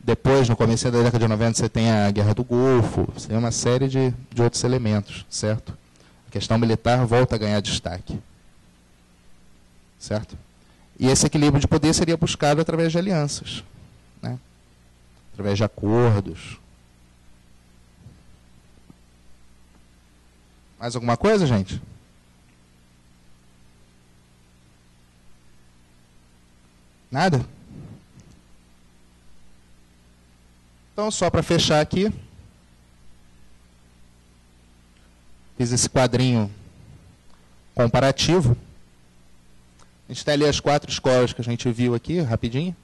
Depois, no começo da década de 90, você tem a guerra do Golfo, você tem uma série de outros elementos, certo? A questão militar volta a ganhar destaque. Certo? E esse equilíbrio de poder seria buscado através de alianças, né? Através de acordos. Mais alguma coisa, gente? Nada? Então, só para fechar aqui, fiz esse quadrinho comparativo. A gente tem ali as 4 escolas que a gente viu aqui, rapidinho.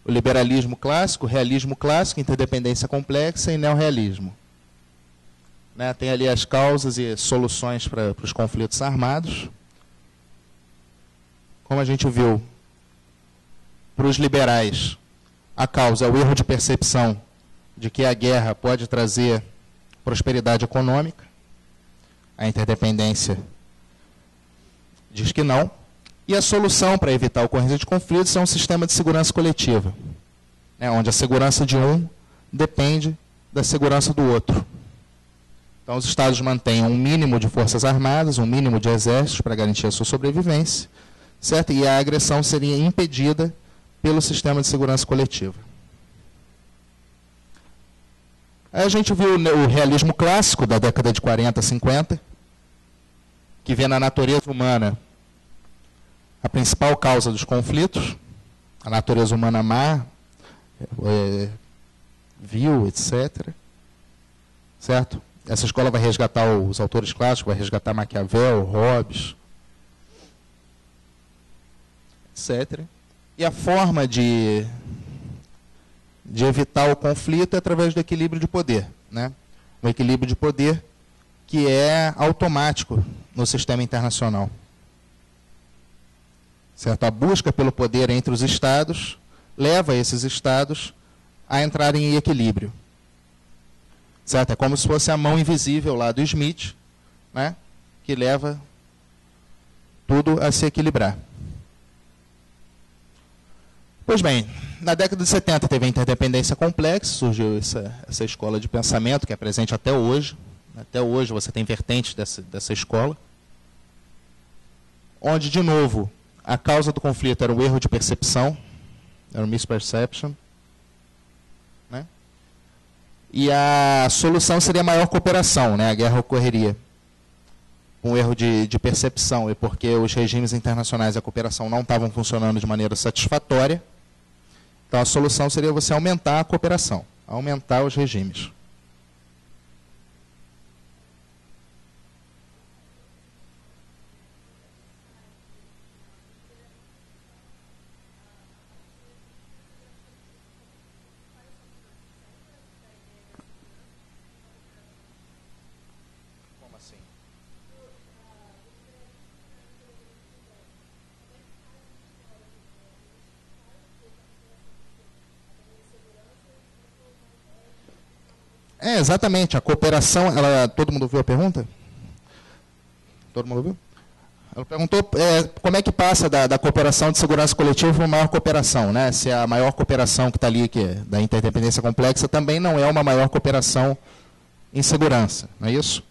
O liberalismo clássico, o realismo clássico, interdependência complexa e neorrealismo. Né, tem ali as causas e soluções para os conflitos armados. Como a gente viu, para os liberais, a causa é o erro de percepção de que a guerra pode trazer prosperidade econômica. A interdependência diz que não. E a solução para evitar a ocorrência de conflitos é um sistema de segurança coletiva, né, onde a segurança de um depende da segurança do outro. Então, os Estados mantêm um mínimo de forças armadas, um mínimo de exércitos para garantir a sua sobrevivência, certo? E a agressão seria impedida pelo sistema de segurança coletiva. Aí a gente viu o realismo clássico da década de 40, 50, que vê na natureza humana a principal causa dos conflitos, a natureza humana má, vil, etc. Certo? Essa escola vai resgatar os autores clássicos, vai resgatar Maquiavel, Hobbes, etc. E a forma de evitar o conflito é através do equilíbrio de poder. Né? Um equilíbrio de poder que é automático no sistema internacional. Certo? A busca pelo poder entre os Estados leva esses Estados a entrarem em equilíbrio. Certo? É como se fosse a mão invisível lá do Smith, né? Que leva tudo a se equilibrar. Pois bem, na década de 70 teve a interdependência complexa, surgiu essa escola de pensamento que é presente até hoje. Até hoje você tem vertentes dessa escola, onde, de novo, a causa do conflito era o erro de percepção, era o misperception, né? E a solução seria maior cooperação, né? A guerra ocorreria com um erro de percepção, e porque os regimes internacionais e a cooperação não estavam funcionando de maneira satisfatória. Então, a solução seria você aumentar a cooperação, aumentar os regimes. Como assim? Exatamente. A cooperação... todo mundo ouviu a pergunta? Todo mundo ouviu? Ela perguntou como é que passa da cooperação de segurança coletiva para uma maior cooperação, né? Se a maior cooperação que está ali, que é da interdependência complexa, também não é uma maior cooperação em segurança, não é isso?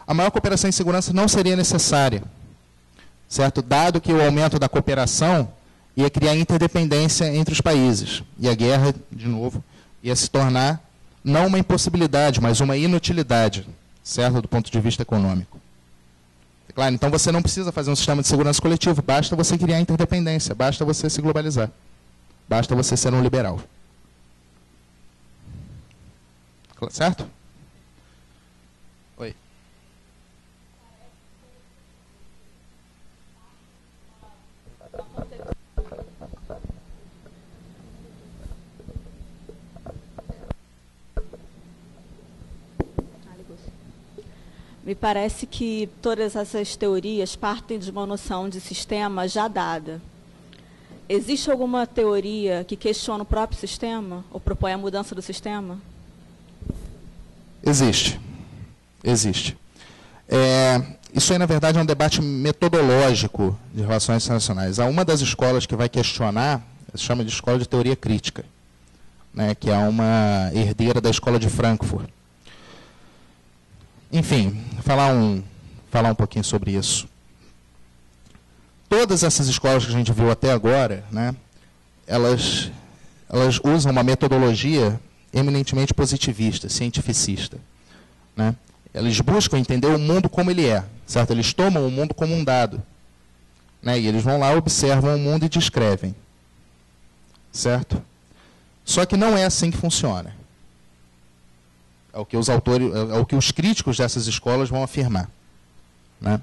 A maior cooperação em segurança não seria necessária, certo? Dado que o aumento da cooperação ia criar interdependência entre os países. E a guerra, de novo, ia se tornar não uma impossibilidade, mas uma inutilidade, certo? Do ponto de vista econômico. Claro, então você não precisa fazer um sistema de segurança coletivo, basta você criar interdependência, basta você se globalizar, basta você ser um liberal. Certo? Oi. Me parece que todas essas teorias partem de uma noção de sistema já dada. Existe alguma teoria que questiona o próprio sistema ou propõe a mudança do sistema? Existe. Existe. Isso aí, na verdade, é um debate metodológico de relações internacionais. Há uma das escolas que vai questionar, se chama de escola de teoria crítica, né, que é uma herdeira da escola de Frankfurt. Enfim, falar um pouquinho sobre isso. Todas essas escolas que a gente viu até agora, né, elas usam uma metodologia eminentemente positivista, cientificista. Né? Eles buscam entender o mundo como ele é, certo? Eles tomam o mundo como um dado. Né? E eles vão lá, observam o mundo e descrevem. Certo? Só que não é assim que funciona. É o que os autores, é o que os críticos dessas escolas vão afirmar. Né?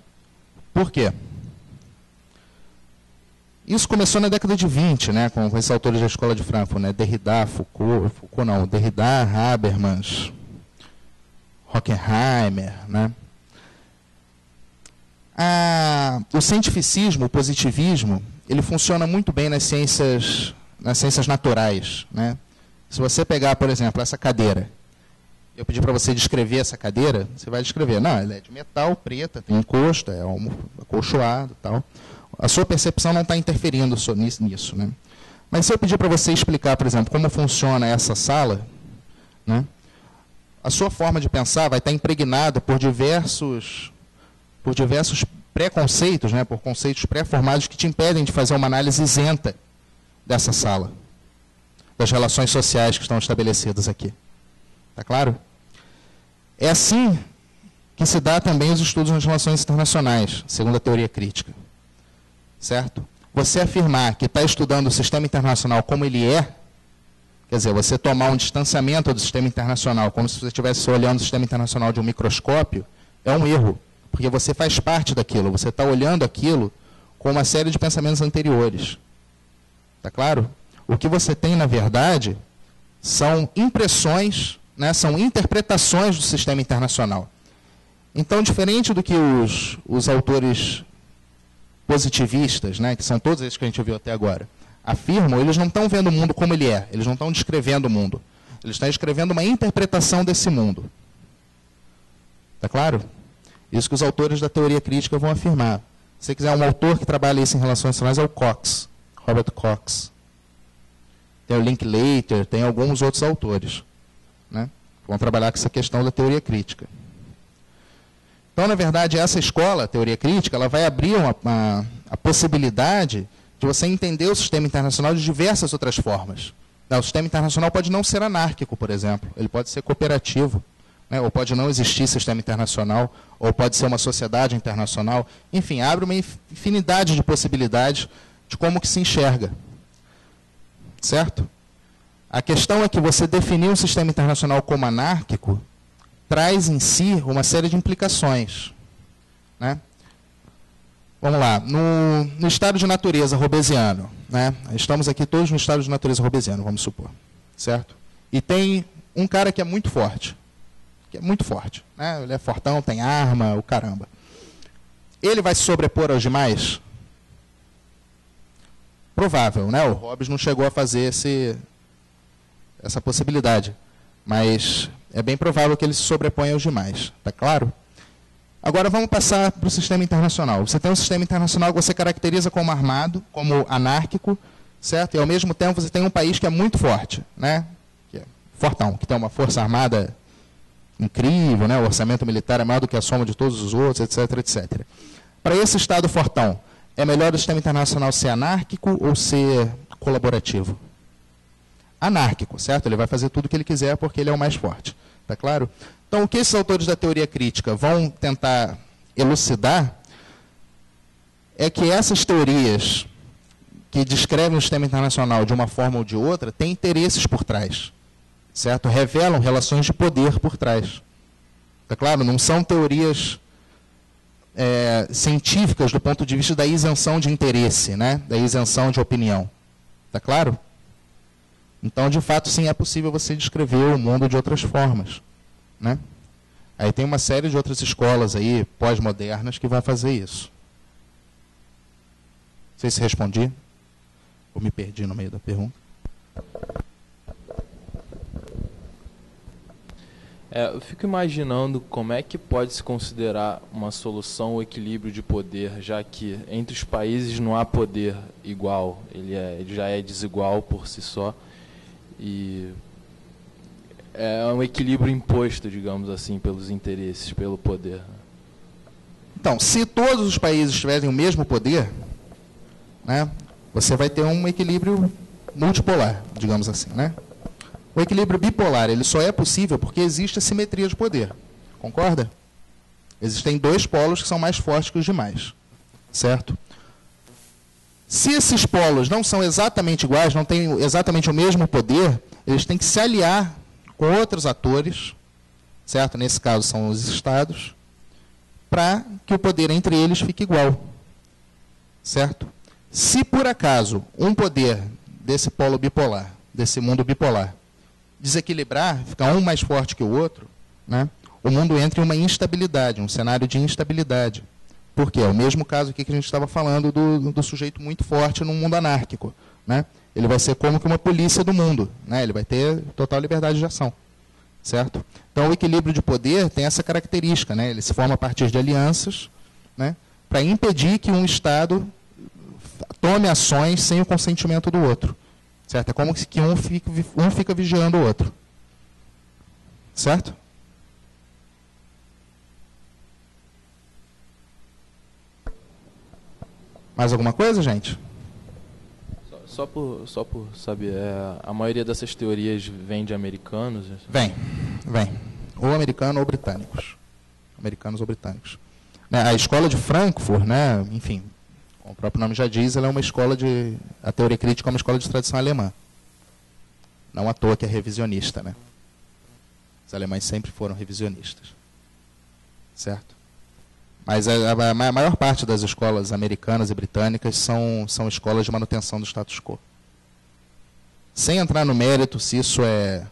Por quê? Isso começou na década de 20, né, com esses autores da escola de Frankfurt, né, Derrida, Derrida, Habermas, Horkheimer. Né? O cientificismo, o positivismo, ele funciona muito bem nas ciências naturais. Né? Se você pegar, por exemplo, essa cadeira, eu pedi para você descrever essa cadeira, você vai descrever. Não, ela é de metal, preta, tem encosto, é acolchoado, tal. A sua percepção não está interferindo nisso. Né? Mas se eu pedir para você explicar, por exemplo, como funciona essa sala, né, a sua forma de pensar vai estar impregnada por diversos preconceitos, né, por conceitos pré-formados que te impedem de fazer uma análise isenta dessa sala, das relações sociais que estão estabelecidas aqui. Está claro? É assim que se dá também os estudos nas relações internacionais, segundo a teoria crítica. Certo? Você afirmar que está estudando o sistema internacional como ele é, quer dizer, você tomar um distanciamento do sistema internacional, como se você estivesse olhando o sistema internacional de um microscópio, é um erro, porque você faz parte daquilo, você está olhando aquilo com uma série de pensamentos anteriores. Está claro? O que você tem, na verdade, são impressões, né, são interpretações do sistema internacional. Então, diferente do que os autores positivistas, né, que são todos esses que a gente viu até agora, afirmam, eles não estão vendo o mundo como ele é, eles não estão descrevendo o mundo, eles estão descrevendo uma interpretação desse mundo. Está claro? Isso que os autores da teoria crítica vão afirmar. Se você quiser um autor que trabalha isso em relações internacionais, é o Cox, Robert Cox. Tem o Linklater, tem alguns outros autores, né, que vão trabalhar com essa questão da teoria crítica. Então, na verdade, essa escola, a teoria crítica, ela vai abrir a possibilidade de você entender o sistema internacional de diversas outras formas. O sistema internacional pode não ser anárquico, por exemplo. Ele pode ser cooperativo, né? Ou pode não existir sistema internacional, ou pode ser uma sociedade internacional. Enfim, abre uma infinidade de possibilidades de como que se enxerga. Certo? A questão é que você definir um sistema internacional como anárquico traz em si uma série de implicações. Né? Vamos lá, no estado de natureza robesiano, né? Estamos aqui todos no estado de natureza robesiano, vamos supor, certo? E tem um cara que é muito forte, né? Ele é fortão, tem arma, o caramba. Ele vai se sobrepor aos demais? Provável, né? O Hobbes não chegou a fazer essa possibilidade. Mas é bem provável que ele se sobreponha aos demais. Está claro? Agora vamos passar para o sistema internacional. Você tem um sistema internacional que você caracteriza como armado, como anárquico, certo? E ao mesmo tempo você tem um país que é muito forte, né? Que é fortão, que tem uma força armada incrível, né? O orçamento militar é maior do que a soma de todos os outros, etc, etc. Para esse Estado fortão, é melhor o sistema internacional ser anárquico ou ser colaborativo? Anárquico, certo? Ele vai fazer tudo o que ele quiser porque ele é o mais forte. Está claro? Então, o que esses autores da teoria crítica vão tentar elucidar é que essas teorias que descrevem o sistema internacional de uma forma ou de outra têm interesses por trás, certo? Revelam relações de poder por trás. Está claro? Não são teorias científicas do ponto de vista da isenção de interesse, né? Da isenção de opinião. Está claro? Então, de fato, sim, é possível você descrever o mundo de outras formas, né? Aí tem uma série de outras escolas aí, pós-modernas, que vai fazer isso. Não sei se respondi, ou me perdi no meio da pergunta. Eu fico imaginando como é que pode se considerar uma solução o equilíbrio de poder, já que entre os países não há poder igual, ele já é desigual por si só, e é um equilíbrio imposto, digamos assim, pelos interesses, pelo poder. Então, se todos os países tiverem o mesmo poder, né, você vai ter um equilíbrio multipolar, digamos assim, né? O equilíbrio bipolar, ele só é possível porque existe assimetria de poder. Concorda? Existem dois polos que são mais fortes que os demais. Certo? Se esses polos não são exatamente iguais, não têm exatamente o mesmo poder, eles têm que se aliar com outros atores, certo? Nesse caso são os estados, para que o poder entre eles fique igual. Certo? Se por acaso um poder desse polo bipolar, desse mundo bipolar, desequilibrar, ficar um mais forte que o outro, né, o mundo entra em uma instabilidade, um cenário de instabilidade. Por quê? É o mesmo caso aqui que a gente estava falando do sujeito muito forte num mundo anárquico, né? Ele vai ser como que uma polícia do mundo, né? Ele vai ter total liberdade de ação, certo? Então, o equilíbrio de poder tem essa característica, né? Ele se forma a partir de alianças, né, para impedir que um Estado tome ações sem o consentimento do outro. Certo? É como que um fica vigiando o outro. Certo? Mais alguma coisa, gente? Só por saber, a maioria dessas teorias vem de americanos? Vem. Ou americano ou britânicos. Americanos ou britânicos. A escola de Frankfurt, né, enfim, como o próprio nome já diz, ela é uma escola de... A teoria crítica é uma escola de tradição alemã. Não à toa que é revisionista, né? Os alemães sempre foram revisionistas. Certo? Mas a maior parte das escolas americanas e britânicas são escolas de manutenção do status quo. Sem entrar no mérito se isso é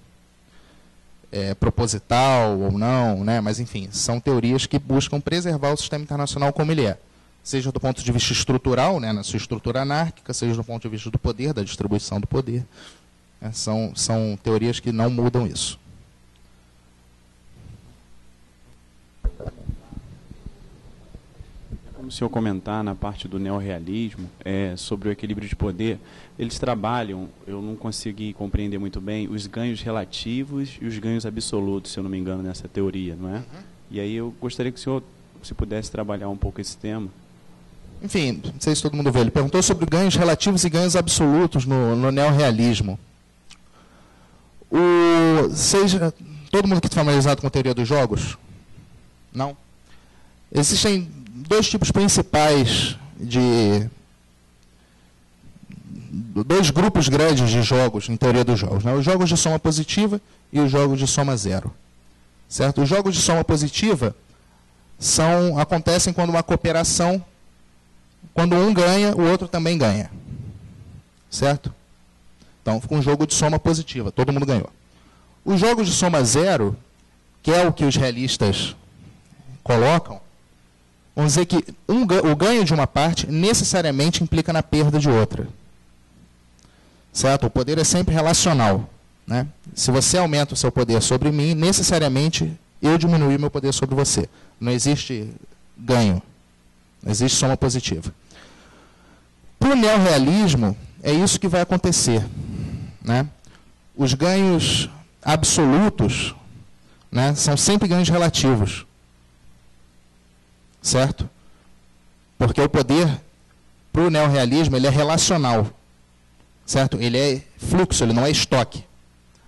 proposital ou não, né? Mas, enfim, são teorias que buscam preservar o sistema internacional como ele é. Seja do ponto de vista estrutural, né, na sua estrutura anárquica, seja do ponto de vista do poder, da distribuição do poder. São teorias que não mudam isso. Como o senhor comentar na parte do neorrealismo, sobre o equilíbrio de poder, eles trabalham, eu não consegui compreender muito bem, os ganhos relativos e os ganhos absolutos, se eu não me engano, nessa teoria, não é? Uhum. E aí eu gostaria que o senhor, se pudesse trabalhar um pouco esse tema. Enfim, não sei se todo mundo vê, ele perguntou sobre ganhos relativos e ganhos absolutos no neorrealismo. Todo mundo que está familiarizado com a teoria dos jogos? Não? Existem dois tipos principais dois grupos grandes de jogos em teoria dos jogos, né? Os jogos de soma positiva e os jogos de soma zero. Certo? Os jogos de soma positiva acontecem quando uma cooperação, quando um ganha, o outro também ganha. Certo? Então, fica um jogo de soma positiva, todo mundo ganhou. Os jogos de soma zero, que é o que os realistas colocam, vamos dizer que o ganho de uma parte necessariamente implica na perda de outra. Certo? O poder é sempre relacional. né? Se você aumenta o seu poder sobre mim, necessariamente eu diminuo meu poder sobre você. Não existe ganho. Não existe soma positiva. Para o neorrealismo, é isso que vai acontecer, né? Os ganhos absolutos, né, são sempre ganhos relativos. Certo? Porque o poder, para o neorrealismo, ele é relacional. Certo? Ele é fluxo, ele não é estoque.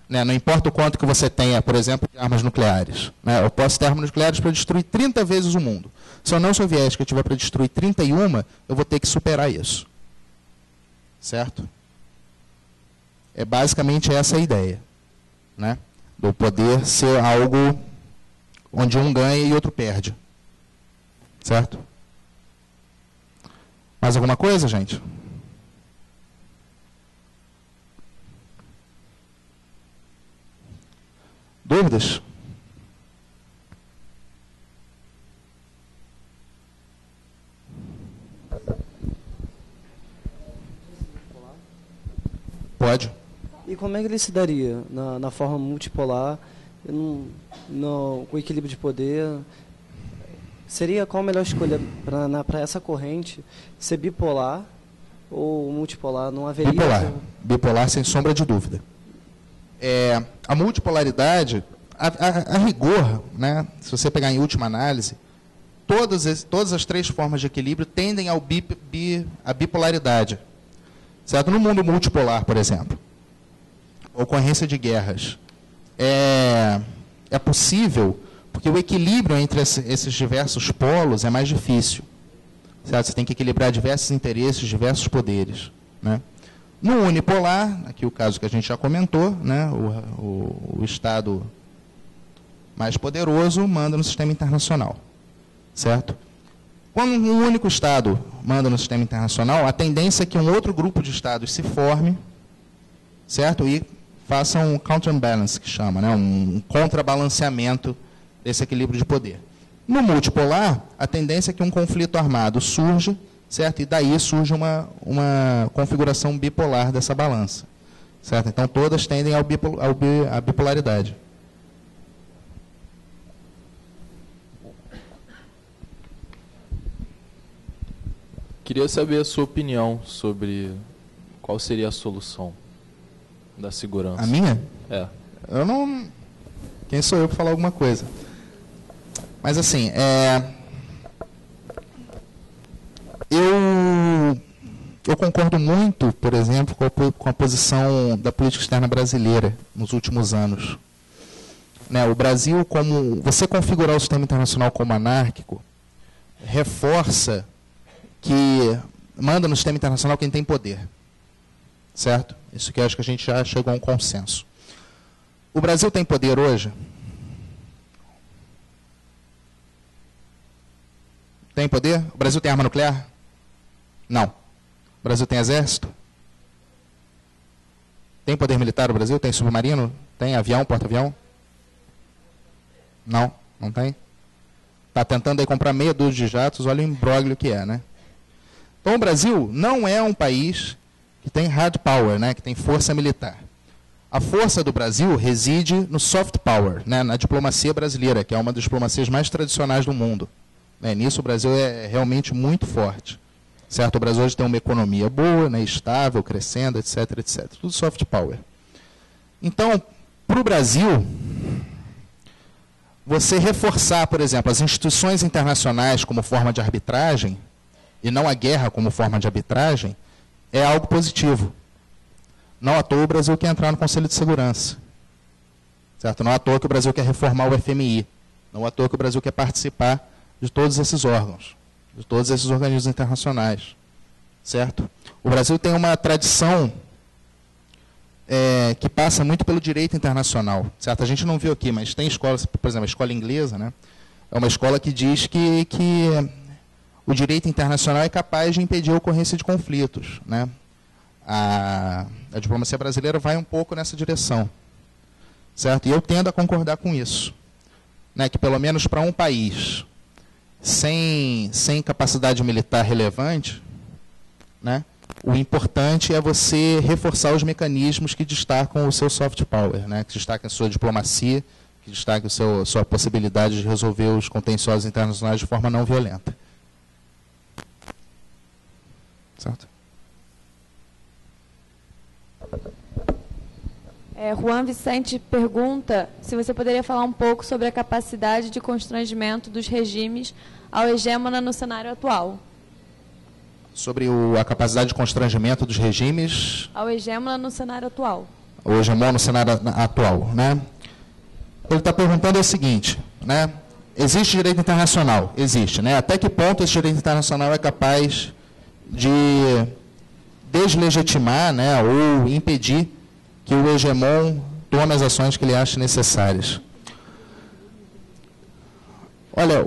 Né? Não importa o quanto que você tenha, por exemplo, de armas nucleares. Né? Eu posso ter armas nucleares para destruir 30 vezes o mundo. Se a União Soviética tiver para destruir 31, eu vou ter que superar isso. Certo? É basicamente essa a ideia. Né? Do poder ser algo onde um ganha e outro perde. Certo? Mais alguma coisa, gente? Dúvidas? Pode. E como é que ele se daria na forma multipolar, com o equilíbrio de poder? Seria qual a melhor escolha para essa corrente? Ser bipolar ou multipolar? Não haveria... Bipolar. Bipolar, sem sombra de dúvida. A multipolaridade, a rigor, né, se você pegar em última análise, todas as três formas de equilíbrio tendem à bipolaridade. Certo? No mundo multipolar, por exemplo, ocorrência de guerras é possível, porque o equilíbrio entre esses diversos polos é mais difícil. Certo? Você tem que equilibrar diversos interesses, diversos poderes. Né? No unipolar, aqui o caso que a gente já comentou, né, o Estado mais poderoso manda no sistema internacional. Certo? Quando um único Estado manda no sistema internacional, a tendência é que um outro grupo de Estados se forme, certo? E faça um counterbalance, que chama, né? Um contrabalanceamento desse equilíbrio de poder. No multipolar, a tendência é que um conflito armado surja, certo? E daí surge uma configuração bipolar dessa balança. Certo? Então, todas tendem à bipolaridade. Queria saber a sua opinião sobre qual seria a solução da segurança. A minha? É. Eu não... Quem sou eu para falar alguma coisa? Mas, assim, eu concordo muito, por exemplo, com a posição da política externa brasileira nos últimos anos. Né, o Brasil, como você configurar o sistema internacional como anárquico, reforça que manda no sistema internacional quem tem poder. Certo? Isso que eu acho que a gente já chegou a um consenso. O Brasil tem poder hoje? Tem poder? O Brasil tem arma nuclear? Não. O Brasil tem exército? Tem poder militar o Brasil? Tem submarino? Tem avião, porta-avião? Não, não tem. Está tentando aí comprar meia dúzia de jatos, olha o imbróglio que é, né? Então o Brasil não é um país que tem hard power, né, que tem força militar. A força do Brasil reside no soft power, né, na diplomacia brasileira, que é uma das diplomacias mais tradicionais do mundo. Nisso o Brasil é realmente muito forte. Certo? O Brasil hoje tem uma economia boa, né, estável, crescendo, etc, etc. Tudo soft power. Então, para o Brasil, você reforçar, por exemplo, as instituições internacionais como forma de arbitragem, e não a guerra como forma de arbitragem, é algo positivo. Não à toa o Brasil quer entrar no Conselho de Segurança. Certo? Não à toa que o Brasil quer reformar o FMI. Não à toa que o Brasil quer participar de todos esses órgãos, de todos esses organismos internacionais. Certo? O Brasil tem uma tradição que passa muito pelo direito internacional. Certo? A gente não viu aqui, mas tem escolas, por exemplo, a escola inglesa, né? É uma escola que diz que o direito internacional é capaz de impedir a ocorrência de conflitos. Né? A diplomacia brasileira vai um pouco nessa direção. Certo? E eu tendo a concordar com isso. Né? Que pelo menos para um país sem capacidade militar relevante, né? o importante é você reforçar os mecanismos que destacam o seu soft power, né? Que destacam a sua diplomacia, que destacam a sua possibilidade de resolver os contenciosos internacionais de forma não violenta. Certo? Juan Vicente pergunta se você poderia falar um pouco sobre a capacidade de constrangimento dos regimes ao hegemona no cenário atual. Sobre a capacidade de constrangimento dos regimes ao hegemona no cenário atual. O hegemona no cenário atual, né? Ele está perguntando o seguinte, né? Existe direito internacional? Existe, né? Até que ponto esse direito internacional é capaz de deslegitimar, né, ou impedir que o hegemon tome as ações que ele acha necessárias? Olha,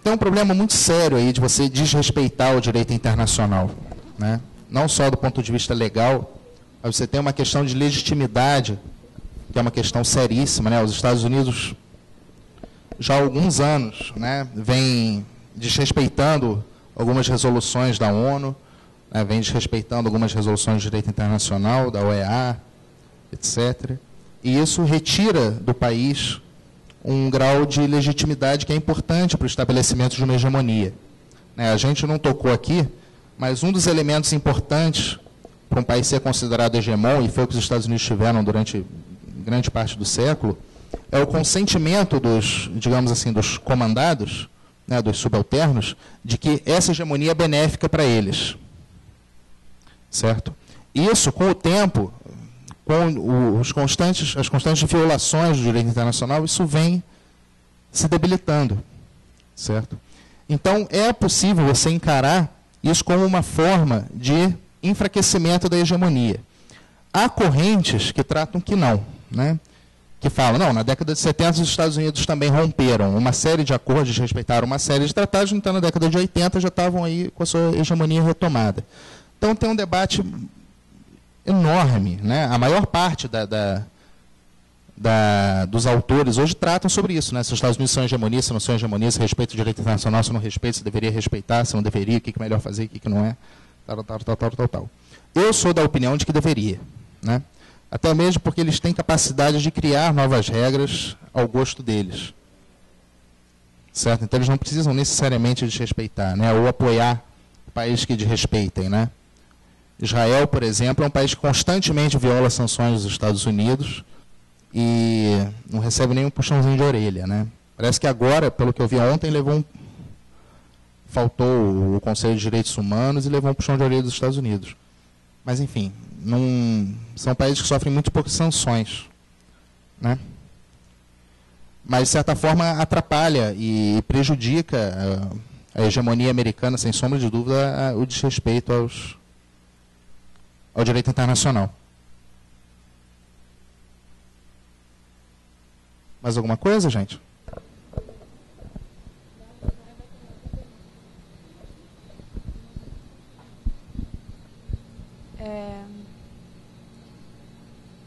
tem um problema muito sério aí de você desrespeitar o direito internacional, né? Não só do ponto de vista legal, mas você tem uma questão de legitimidade, que é uma questão seríssima, né? Os Estados Unidos, já há alguns anos, né, vem desrespeitando algumas resoluções da ONU, né, vem desrespeitando algumas resoluções de direito internacional, da OEA, etc. E isso retira do país um grau de legitimidade que é importante para o estabelecimento de uma hegemonia. Né, a gente não tocou aqui, mas um dos elementos importantes para um país ser considerado hegemon, e foi o que os Estados Unidos tiveram durante grande parte do século, é o consentimento dos, digamos assim, dos comandados, né, dos subalternos, de que essa hegemonia é benéfica para eles. Certo? Isso, com o tempo, com as constantes violações do direito internacional, isso vem se debilitando. Certo? Então, é possível você encarar isso como uma forma de enfraquecimento da hegemonia. Há correntes que tratam que não, né? Que falam, não, na década de 70 os Estados Unidos também romperam uma série de acordos, respeitaram uma série de tratados, então na década de 80 já estavam aí com a sua hegemonia retomada. Então tem um debate enorme, né? A maior parte dos autores hoje tratam sobre isso, né? Se os Estados Unidos são hegemonia, se não são hegemonia, se respeita o direito internacional, se não respeita, se deveria respeitar, se não deveria, o que é melhor fazer, o que não é, tal. Eu sou da opinião de que deveria, né? Até mesmo porque eles têm capacidade de criar novas regras ao gosto deles. Certo? Então eles não precisam necessariamente desrespeitar, né? Ou apoiar países que desrespeitem, né? Israel, por exemplo, é um país que constantemente viola sanções dos Estados Unidos e não recebe nenhum puxãozinho de orelha, né? Parece que agora, pelo que eu vi ontem, faltou o Conselho de Direitos Humanos e levou um puxão de orelha dos Estados Unidos. Mas, enfim, são países que sofrem muito poucas sanções, né? Mas, de certa forma, atrapalha e prejudica a hegemonia americana, sem sombra de dúvida, o desrespeito ao direito internacional. Mais alguma coisa, gente?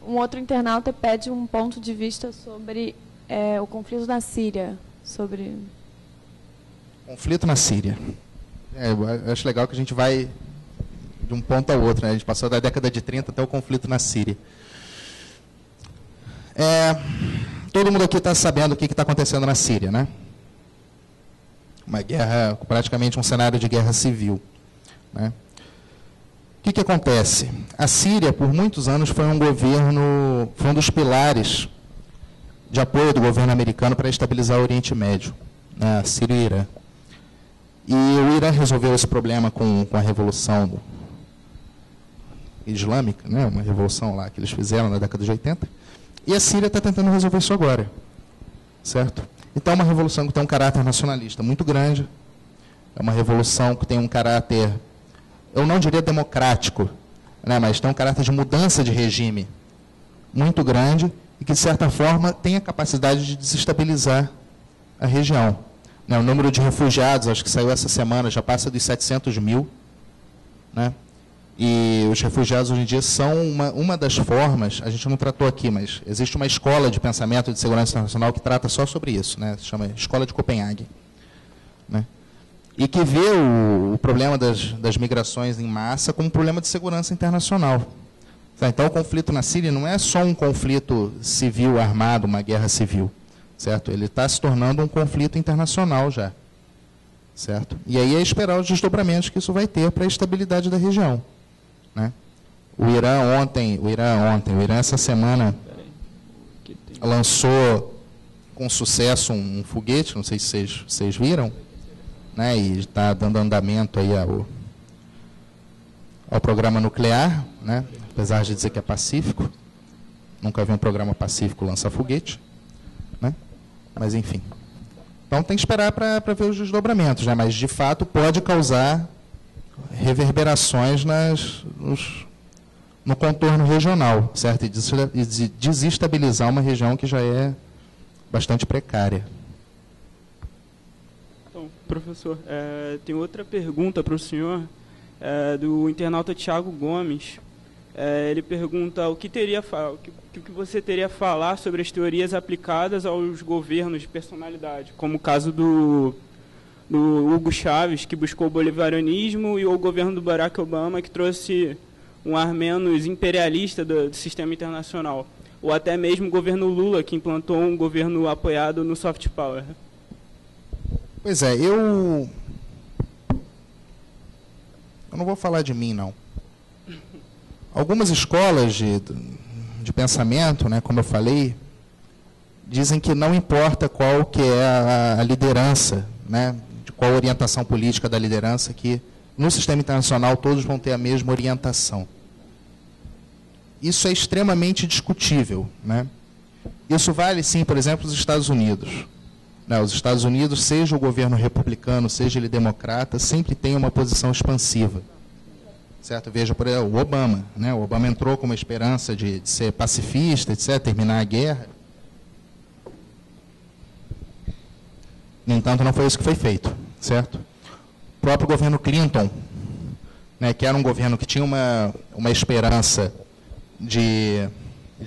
Um outro internauta pede um ponto de vista sobre o conflito na Síria. Conflito na Síria. Eu acho legal que a gente vai de um ponto ao outro, né? A gente passou da década de 30 até o conflito na Síria. Todo mundo aqui está sabendo o que está acontecendo na Síria, né? Uma guerra, praticamente um cenário de guerra civil, né? O que acontece? A Síria, por muitos anos, foi um dos pilares de apoio do governo americano para estabilizar o Oriente Médio, né? A Síria e o Irã. E o Irã resolveu esse problema com a Revolução Islâmica, né? Uma revolução lá que eles fizeram na década de 80. E a Síria está tentando resolver isso agora. Certo? Então, é uma revolução que tem um caráter nacionalista muito grande. É uma revolução que tem um caráter, eu não diria democrático, né, mas tem um caráter de mudança de regime muito grande e que, de certa forma, tem a capacidade de desestabilizar a região. Né, o número de refugiados, acho que saiu essa semana, já passa dos 700 mil. Né, e os refugiados, hoje em dia, são uma das formas, a gente não tratou aqui, mas existe uma escola de pensamento de segurança internacional que trata só sobre isso, né, se chama Escola de Copenhague. Né. e que vê o problema das migrações em massa como um problema de segurança internacional. Então, o conflito na Síria não é só um conflito civil armado, uma guerra civil, certo? Ele está se tornando um conflito internacional já, certo? E aí é esperar os desdobramentos que isso vai ter para a estabilidade da região, né? O Irã essa semana lançou com sucesso um foguete, não sei se vocês viram, né? E está dando andamento aí ao programa nuclear, né? Apesar de dizer que é pacífico, nunca vi um programa pacífico lançar foguete, né? Mas enfim. Então tem que esperar para ver os desdobramentos, né? Mas de fato pode causar reverberações no contorno regional, certo? E desestabilizar uma região que já é bastante precária. Então, professor, tem outra pergunta para o senhor, do internauta Tiago Gomes. Ele pergunta o que você teria a falar sobre as teorias aplicadas aos governos de personalidade, como o caso do Hugo Chávez, que buscou o bolivarianismo, e o governo do Barack Obama, que trouxe um ar menos imperialista do sistema internacional, ou até mesmo o governo Lula, que implantou um governo apoiado no soft power. Pois é, eu não vou falar de mim, não. Algumas escolas de pensamento, né, como eu falei, dizem que não importa qual que é a liderança, né, de qual orientação política da liderança, que no sistema internacional todos vão ter a mesma orientação. Isso é extremamente discutível, né? Isso vale, sim, por exemplo, os Estados Unidos. Né, os Estados Unidos, seja o governo republicano, seja ele democrata, sempre tem uma posição expansiva. Certo? Veja, por exemplo, o Obama. Né? O Obama entrou com uma esperança de ser pacifista, etc., terminar a guerra. No entanto, não foi isso que foi feito. Certo? O próprio governo Clinton, né, que era um governo que tinha uma esperança de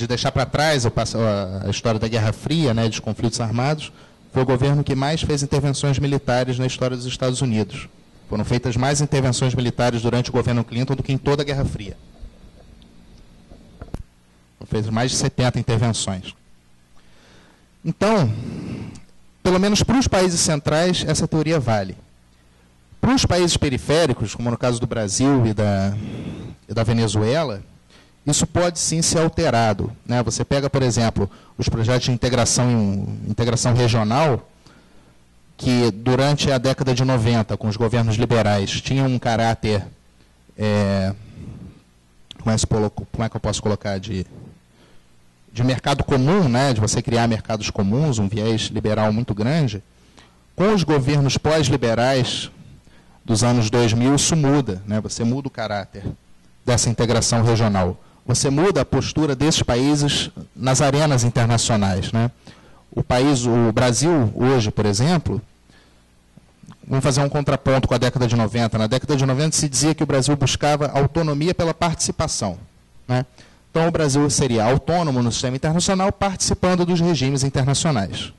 deixar para trás a história da Guerra Fria, né, dos conflitos armados, foi o governo que mais fez intervenções militares na história dos Estados Unidos. Foram feitas mais intervenções militares durante o governo Clinton do que em toda a Guerra Fria. Foram feitas mais de 70 intervenções. Então, pelo menos para os países centrais, essa teoria vale. Para os países periféricos, como no caso do Brasil e da Venezuela, isso pode sim ser alterado. Né? Você pega, por exemplo, os projetos de integração regional, que durante a década de 90, com os governos liberais, tinham um caráter, como é que eu posso colocar, de mercado comum, né, de você criar mercados comuns, um viés liberal muito grande. Com os governos pós-liberais dos anos 2000, isso muda, né, você muda o caráter dessa integração regional. Você muda a postura desses países nas arenas internacionais. Né? O Brasil, hoje, por exemplo, vamos fazer um contraponto com a década de 90. Na década de 90 se dizia que o Brasil buscava autonomia pela participação. Né? Então o Brasil seria autônomo no sistema internacional participando dos regimes internacionais.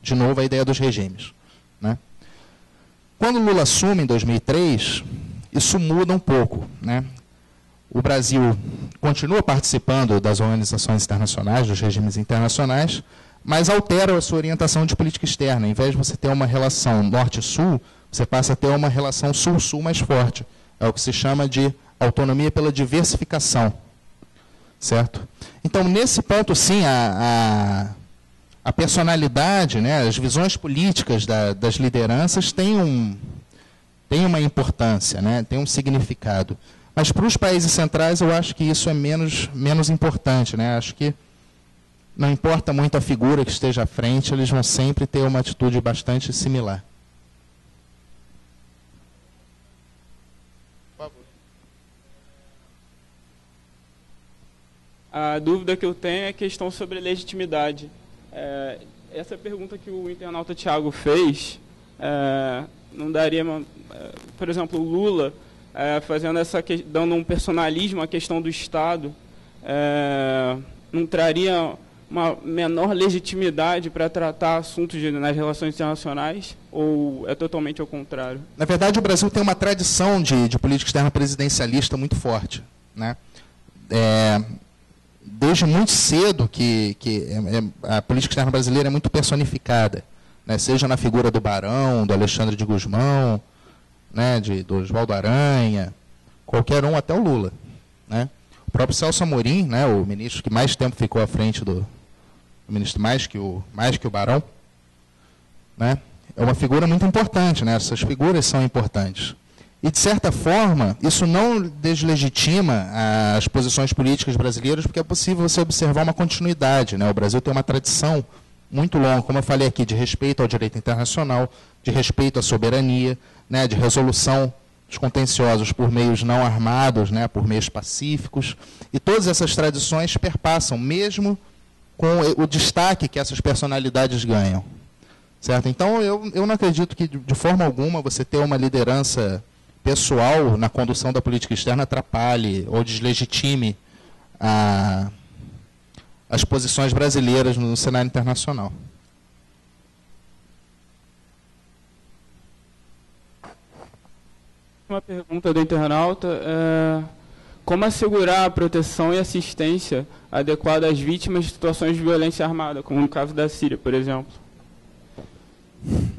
De novo a ideia dos regimes. Né? Quando Lula assume em 2003, isso muda um pouco. Né? O Brasil continua participando das organizações internacionais, dos regimes internacionais, mas altera a sua orientação de política externa. Em vez de você ter uma relação norte-sul, você passa a ter uma relação sul-sul mais forte. É o que se chama de autonomia pela diversificação. Certo? Então, nesse ponto, sim, a personalidade, né, as visões políticas das lideranças têm uma importância, né, tem um significado. Mas para os países centrais, eu acho que isso é menos importante. Né? Acho que não importa muito a figura que esteja à frente, eles vão sempre ter uma atitude bastante similar. Por favor. A dúvida que eu tenho é a questão sobre legitimidade. Essa pergunta que o internauta Thiago fez, não daria, por exemplo, o Lula, dando um personalismo à questão do Estado, não traria uma menor legitimidade para tratar assuntos nas relações internacionais, ou é totalmente ao contrário? Na verdade, o Brasil tem uma tradição de política externa presidencialista muito forte, né? Desde muito cedo a política externa brasileira é muito personificada, né? Seja na figura do Barão, do Alexandre de Gusmão, né? Do Oswaldo Aranha, qualquer um, até o Lula, né? O próprio Celso Amorim, né? O ministro que mais tempo ficou à frente do ministro mais que o Barão, né? É uma figura muito importante, né? Essas figuras são importantes. E, de certa forma, isso não deslegitima as posições políticas brasileiras, porque é possível você observar uma continuidade, né? O Brasil tem uma tradição muito longa, como eu falei aqui, de respeito ao direito internacional, de respeito à soberania, né? De resolução dos contenciosos por meios não armados, né? Por meios pacíficos. E todas essas tradições perpassam, mesmo com o destaque que essas personalidades ganham. Certo? Então, eu não acredito que, de forma alguma, você ter uma liderança pessoal na condução da política externa atrapalhe ou deslegitime as posições brasileiras no cenário internacional. Uma pergunta do internauta como assegurar a proteção e assistência adequada às vítimas de situações de violência armada, como no caso da Síria, por exemplo?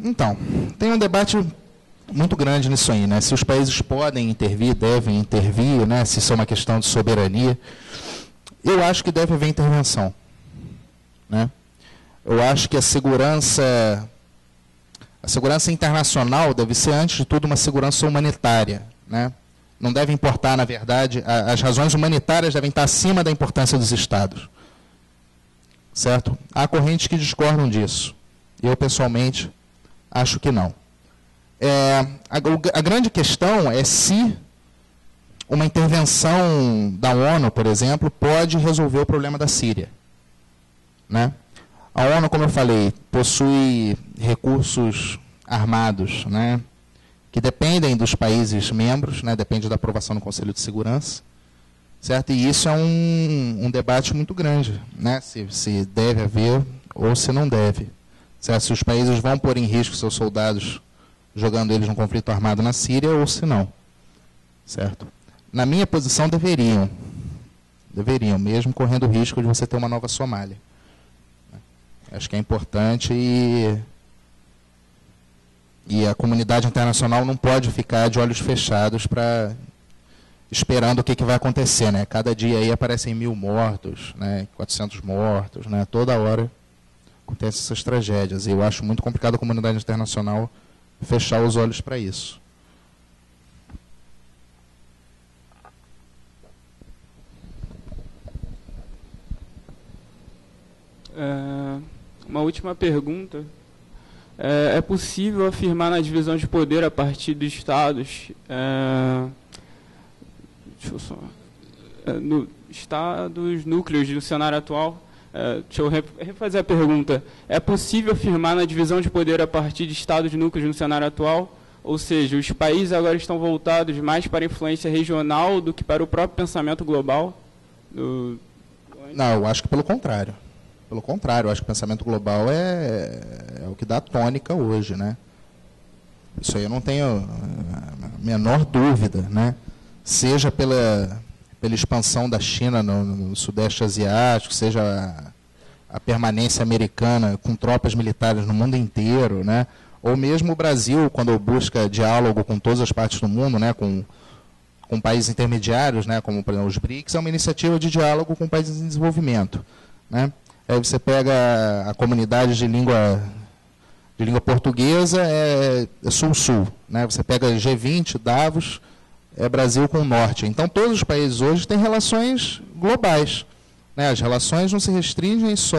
Então, tem um debate muito grande nisso aí, né? Se os países podem intervir, devem intervir, né? Se isso é uma questão de soberania. Eu acho que deve haver intervenção, né? Eu acho que a segurança internacional deve ser, antes de tudo, uma segurança humanitária, né? Não deve importar, na verdade, as razões humanitárias devem estar acima da importância dos Estados. Certo? Há correntes que discordam disso. Eu, pessoalmente, acho que não. A grande questão é se uma intervenção da ONU, por exemplo, pode resolver o problema da Síria, né? A ONU, como eu falei, possui recursos armados, né? Que dependem dos países membros, né? Depende da aprovação no Conselho de Segurança, certo? E isso é um debate muito grande, né? Se deve haver ou se não deve. Certo? Se os países vão pôr em risco seus soldados jogando eles num conflito armado na Síria ou se não. Certo? Na minha posição, deveriam, mesmo correndo o risco de você ter uma nova Somália. Acho que é importante e a comunidade internacional não pode ficar de olhos fechados esperando o que vai acontecer, né? Cada dia aí aparecem 1.000 mortos, né? 400 mortos, né? Toda hora acontecem essas tragédias. E eu acho muito complicado a comunidade internacional fechar os olhos para isso. Uma última pergunta. É possível afirmar na divisão de poder a partir dos Estados, Estados núcleos do cenário atual? Deixa eu refazer a pergunta. É possível afirmar na divisão de poder a partir de Estados núcleos no cenário atual? Ou seja, os países agora estão voltados mais para a influência regional do que para o próprio pensamento global? Não, eu acho que pelo contrário. Pelo contrário, eu acho que o pensamento global é o que dá tônica hoje, né? Isso aí eu não tenho a menor dúvida, né? Seja pela expansão da China no Sudeste Asiático, seja a permanência americana com tropas militares no mundo inteiro, né? Ou mesmo o Brasil, quando busca diálogo com todas as partes do mundo, né? Com países intermediários, né? Como, por exemplo, os BRICS, é uma iniciativa de diálogo com países em desenvolvimento, né? Aí você pega a comunidade de língua portuguesa, é Sul-Sul, né? Você pega G20, Davos, é Brasil com o Norte. Então, todos os países hoje têm relações globais, né? As relações não se restringem só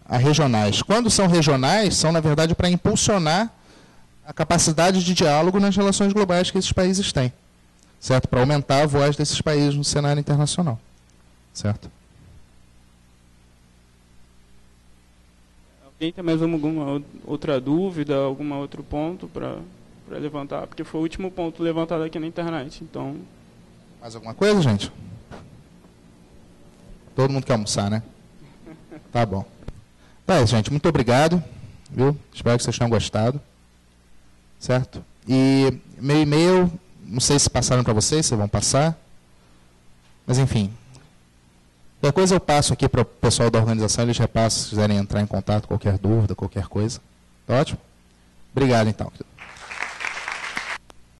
a regionais. Quando são regionais, são, na verdade, para impulsionar a capacidade de diálogo nas relações globais que esses países têm, certo? Para aumentar a voz desses países no cenário internacional, certo? Alguém tem mais alguma outra dúvida, algum outro ponto para levantar? Porque foi o último ponto levantado aqui na internet. Então... Mais alguma coisa, gente? Todo mundo quer almoçar, né? Tá bom. Tá, gente, muito obrigado, viu? Espero que vocês tenham gostado. Certo? E meu e-mail, não sei se passaram para vocês, se vão passar. Mas, enfim. Qualquer coisa eu passo aqui para o pessoal da organização, eles repassam, se quiserem entrar em contato, qualquer dúvida, qualquer coisa. Tá ótimo? Obrigado, então.